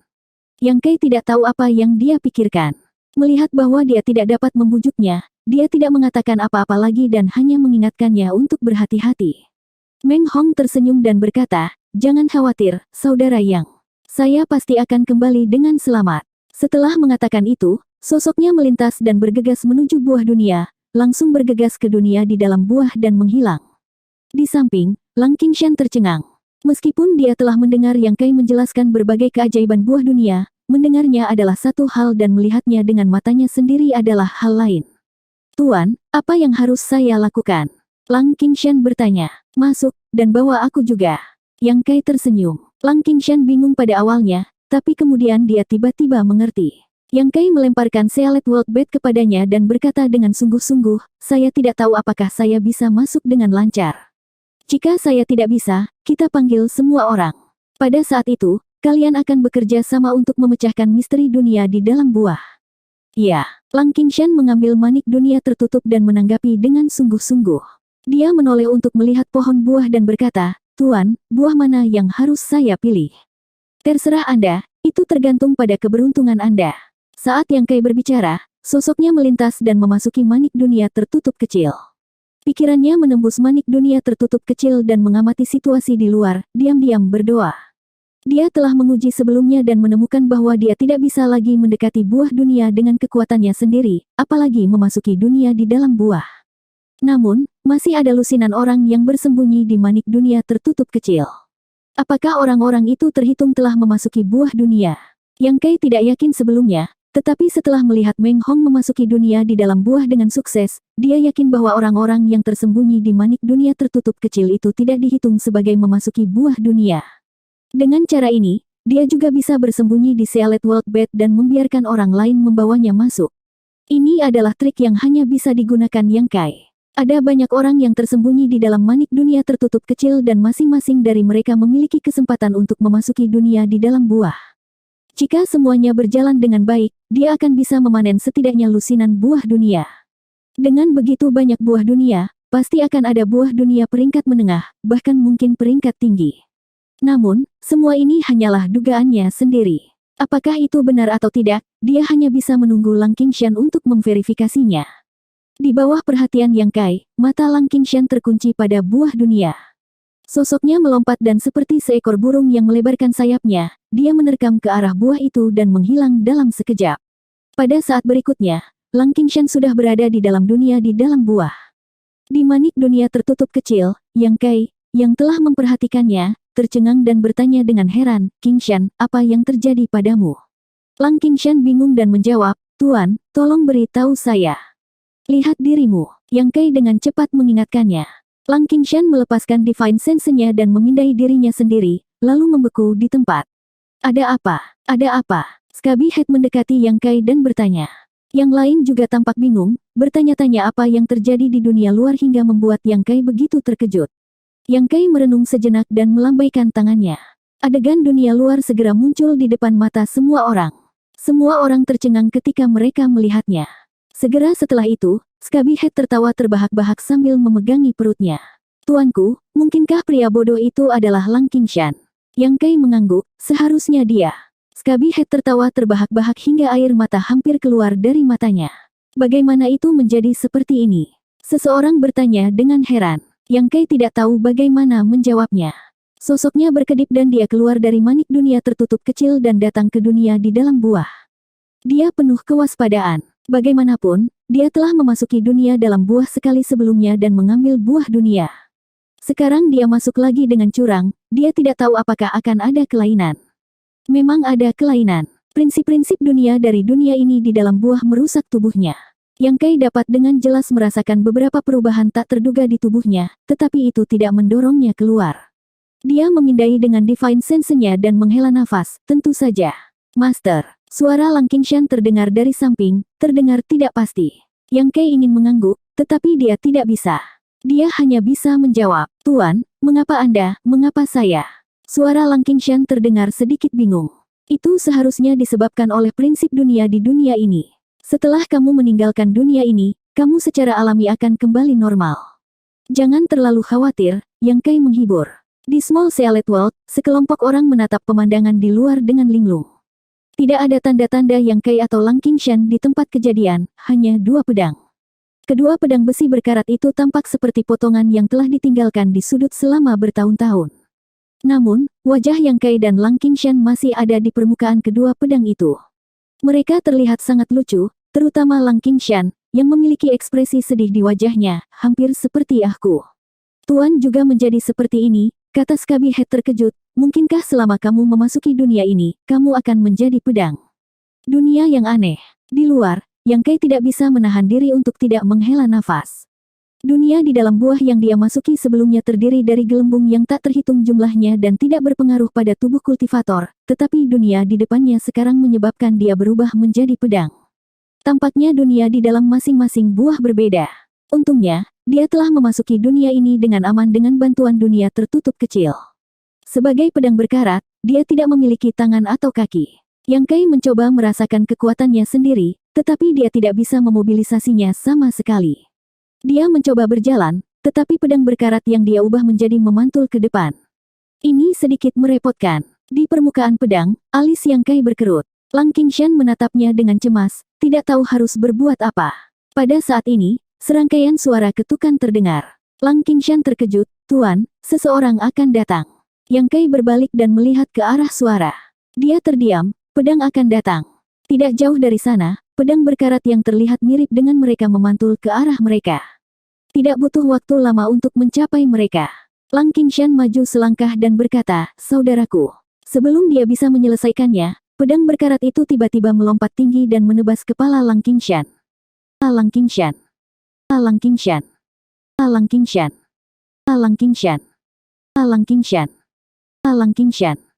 Yang Kai tidak tahu apa yang dia pikirkan. Melihat bahwa dia tidak dapat membujuknya, dia tidak mengatakan apa-apa lagi dan hanya mengingatkannya untuk berhati-hati. Meng Hong tersenyum dan berkata, "Jangan khawatir, Saudara Yang. Saya pasti akan kembali dengan selamat." Setelah mengatakan itu, sosoknya melintas dan bergegas menuju buah dunia, langsung bergegas ke dunia di dalam buah dan menghilang. Di samping, Lang Qingshan tercengang. Meskipun dia telah mendengar Yang Kai menjelaskan berbagai keajaiban buah dunia, mendengarnya adalah satu hal dan melihatnya dengan matanya sendiri adalah hal lain. "Tuan, apa yang harus saya lakukan?" Lang Qingshan bertanya. "Masuk, dan bawa aku juga. Yang Kai tersenyum. Lang Qingshan bingung pada awalnya, tapi kemudian dia tiba-tiba mengerti. Yang Kai melemparkan Sealet World Bed kepadanya dan berkata dengan sungguh-sungguh, saya tidak tahu apakah saya bisa masuk dengan lancar. Jika saya tidak bisa, kita panggil semua orang. Pada saat itu, kalian akan bekerja sama untuk memecahkan misteri dunia di dalam buah. Ya, Lang Qingshan mengambil manik dunia tertutup dan menanggapi dengan sungguh-sungguh. Dia menoleh untuk melihat pohon buah dan berkata, Tuan, buah mana yang harus saya pilih? Terserah Anda, itu tergantung pada keberuntungan Anda. Saat Yang Kai berbicara, sosoknya melintas dan memasuki manik dunia tertutup kecil. Pikirannya menembus manik dunia tertutup kecil dan mengamati situasi di luar, diam-diam berdoa. Dia telah menguji sebelumnya dan menemukan bahwa dia tidak bisa lagi mendekati buah dunia dengan kekuatannya sendiri, apalagi memasuki dunia di dalam buah. Namun, masih ada lusinan orang yang bersembunyi di manik dunia tertutup kecil. Apakah orang-orang itu terhitung telah memasuki buah dunia? Yang Kai tidak yakin sebelumnya, tetapi setelah melihat Meng Hong memasuki dunia di dalam buah dengan sukses, dia yakin bahwa orang-orang yang tersembunyi di manik dunia tertutup kecil itu tidak dihitung sebagai memasuki buah dunia. Dengan cara ini, dia juga bisa bersembunyi di Sealet World Bed dan membiarkan orang lain membawanya masuk. Ini adalah trik yang hanya bisa digunakan Yang Kai. Ada banyak orang yang tersembunyi di dalam manik dunia tertutup kecil dan masing-masing dari mereka memiliki kesempatan untuk memasuki dunia di dalam buah. Jika semuanya berjalan dengan baik, dia akan bisa memanen setidaknya lusinan buah dunia. Dengan begitu banyak buah dunia, pasti akan ada buah dunia peringkat menengah, bahkan mungkin peringkat tinggi. Namun, semua ini hanyalah dugaannya sendiri. Apakah itu benar atau tidak, dia hanya bisa menunggu Lang Qingshan untuk memverifikasinya. Di bawah perhatian Yang Kai, mata Lang Qingshan terkunci pada buah dunia. Sosoknya melompat dan seperti seekor burung yang melebarkan sayapnya, dia menerkam ke arah buah itu dan menghilang dalam sekejap. Pada saat berikutnya, Lang Qingshan sudah berada di dalam dunia di dalam buah. Di manik dunia tertutup kecil, Yang Kai, yang telah memperhatikannya, tercengang dan bertanya dengan heran, Qingshan, apa yang terjadi padamu? Lang Qingshan bingung dan menjawab, Tuan, tolong beritahu saya. Lihat dirimu, Yang Kai dengan cepat mengingatkannya. Lang Qingshan melepaskan Divine Sense-nya dan memindai dirinya sendiri, lalu membeku di tempat. Ada apa? Ada apa? Scabby Head mendekati Yang Kai dan bertanya. Yang lain juga tampak bingung, bertanya-tanya apa yang terjadi di dunia luar hingga membuat Yang Kai begitu terkejut. Yang Kai merenung sejenak dan melambaikan tangannya. Adegan dunia luar segera muncul di depan mata semua orang. Semua orang tercengang ketika mereka melihatnya. Segera setelah itu, Scabby Head tertawa terbahak-bahak sambil memegangi perutnya. Tuanku, mungkinkah pria bodoh itu adalah Lang Qingshan? Yang Kai mengangguk, seharusnya dia. Scabby Head tertawa terbahak-bahak hingga air mata hampir keluar dari matanya. Bagaimana itu menjadi seperti ini? Seseorang bertanya dengan heran. Yang Kai tidak tahu bagaimana menjawabnya. Sosoknya berkedip dan dia keluar dari manik dunia tertutup kecil dan datang ke dunia di dalam buah. Dia penuh kewaspadaan. Bagaimanapun, dia telah memasuki dunia dalam buah sekali sebelumnya dan mengambil buah dunia. Sekarang dia masuk lagi dengan curang, dia tidak tahu apakah akan ada kelainan. Memang ada kelainan. Prinsip-prinsip dunia dari dunia ini di dalam buah merusak tubuhnya. Yang Kai dapat dengan jelas merasakan beberapa perubahan tak terduga di tubuhnya, tetapi itu tidak mendorongnya keluar. Dia memindai dengan Divine Sense-nya dan menghela nafas, tentu saja. Master. Suara Lang Qingshan terdengar dari samping, terdengar tidak pasti. Yang Kai ingin mengangguk, tetapi dia tidak bisa. Dia hanya bisa menjawab, Tuan, mengapa Anda, mengapa saya? Suara Lang Qingshan terdengar sedikit bingung. Itu seharusnya disebabkan oleh prinsip dunia di dunia ini. Setelah kamu meninggalkan dunia ini, kamu secara alami akan kembali normal. Jangan terlalu khawatir, Yang Kai menghibur. Di Small Sealet World, sekelompok orang menatap pemandangan di luar dengan linglung. Tidak ada tanda-tanda Yang Kai atau Lang Qingshan di tempat kejadian, hanya dua pedang. Kedua pedang besi berkarat itu tampak seperti potongan yang telah ditinggalkan di sudut selama bertahun-tahun. Namun, wajah Yang Kai dan Lang Qingshan masih ada di permukaan kedua pedang itu. Mereka terlihat sangat lucu, terutama Lang Qingshan, yang memiliki ekspresi sedih di wajahnya, hampir seperti aku. Tuan juga menjadi seperti ini, kata Scabby Head terkejut, mungkinkah selama kamu memasuki dunia ini, kamu akan menjadi pedang? Dunia yang aneh. Di luar, Yang Kai tidak bisa menahan diri untuk tidak menghela nafas. Dunia di dalam buah yang dia masuki sebelumnya terdiri dari gelembung yang tak terhitung jumlahnya dan tidak berpengaruh pada tubuh kultivator, tetapi dunia di depannya sekarang menyebabkan dia berubah menjadi pedang. Tampaknya dunia di dalam masing-masing buah berbeda. Untungnya, dia telah memasuki dunia ini dengan aman dengan bantuan dunia tertutup kecil. Sebagai pedang berkarat, dia tidak memiliki tangan atau kaki. Yang Kai mencoba merasakan kekuatannya sendiri, tetapi dia tidak bisa memobilisasinya sama sekali. Dia mencoba berjalan, tetapi pedang berkarat yang dia ubah menjadi memantul ke depan. Ini sedikit merepotkan. Di permukaan pedang, alis Yang Kai berkerut. Lang Qingshan menatapnya dengan cemas, tidak tahu harus berbuat apa. Pada saat ini, serangkaian suara ketukan terdengar. Lang Qingshan terkejut, "Tuan, seseorang akan datang." Yang Kai berbalik dan melihat ke arah suara. Dia terdiam, pedang akan datang. Tidak jauh dari sana, pedang berkarat yang terlihat mirip dengan mereka memantul ke arah mereka. Tidak butuh waktu lama untuk mencapai mereka. Lang Qingshan maju selangkah dan berkata, "Saudaraku." Sebelum dia bisa menyelesaikannya, pedang berkarat itu tiba-tiba melompat tinggi dan menebas kepala Lang Qingshan. Lang Qingshan. Lang Qingshan. Lang Qingshan. Lang Qingshan. Lang Qingshan. Lang Qingshan.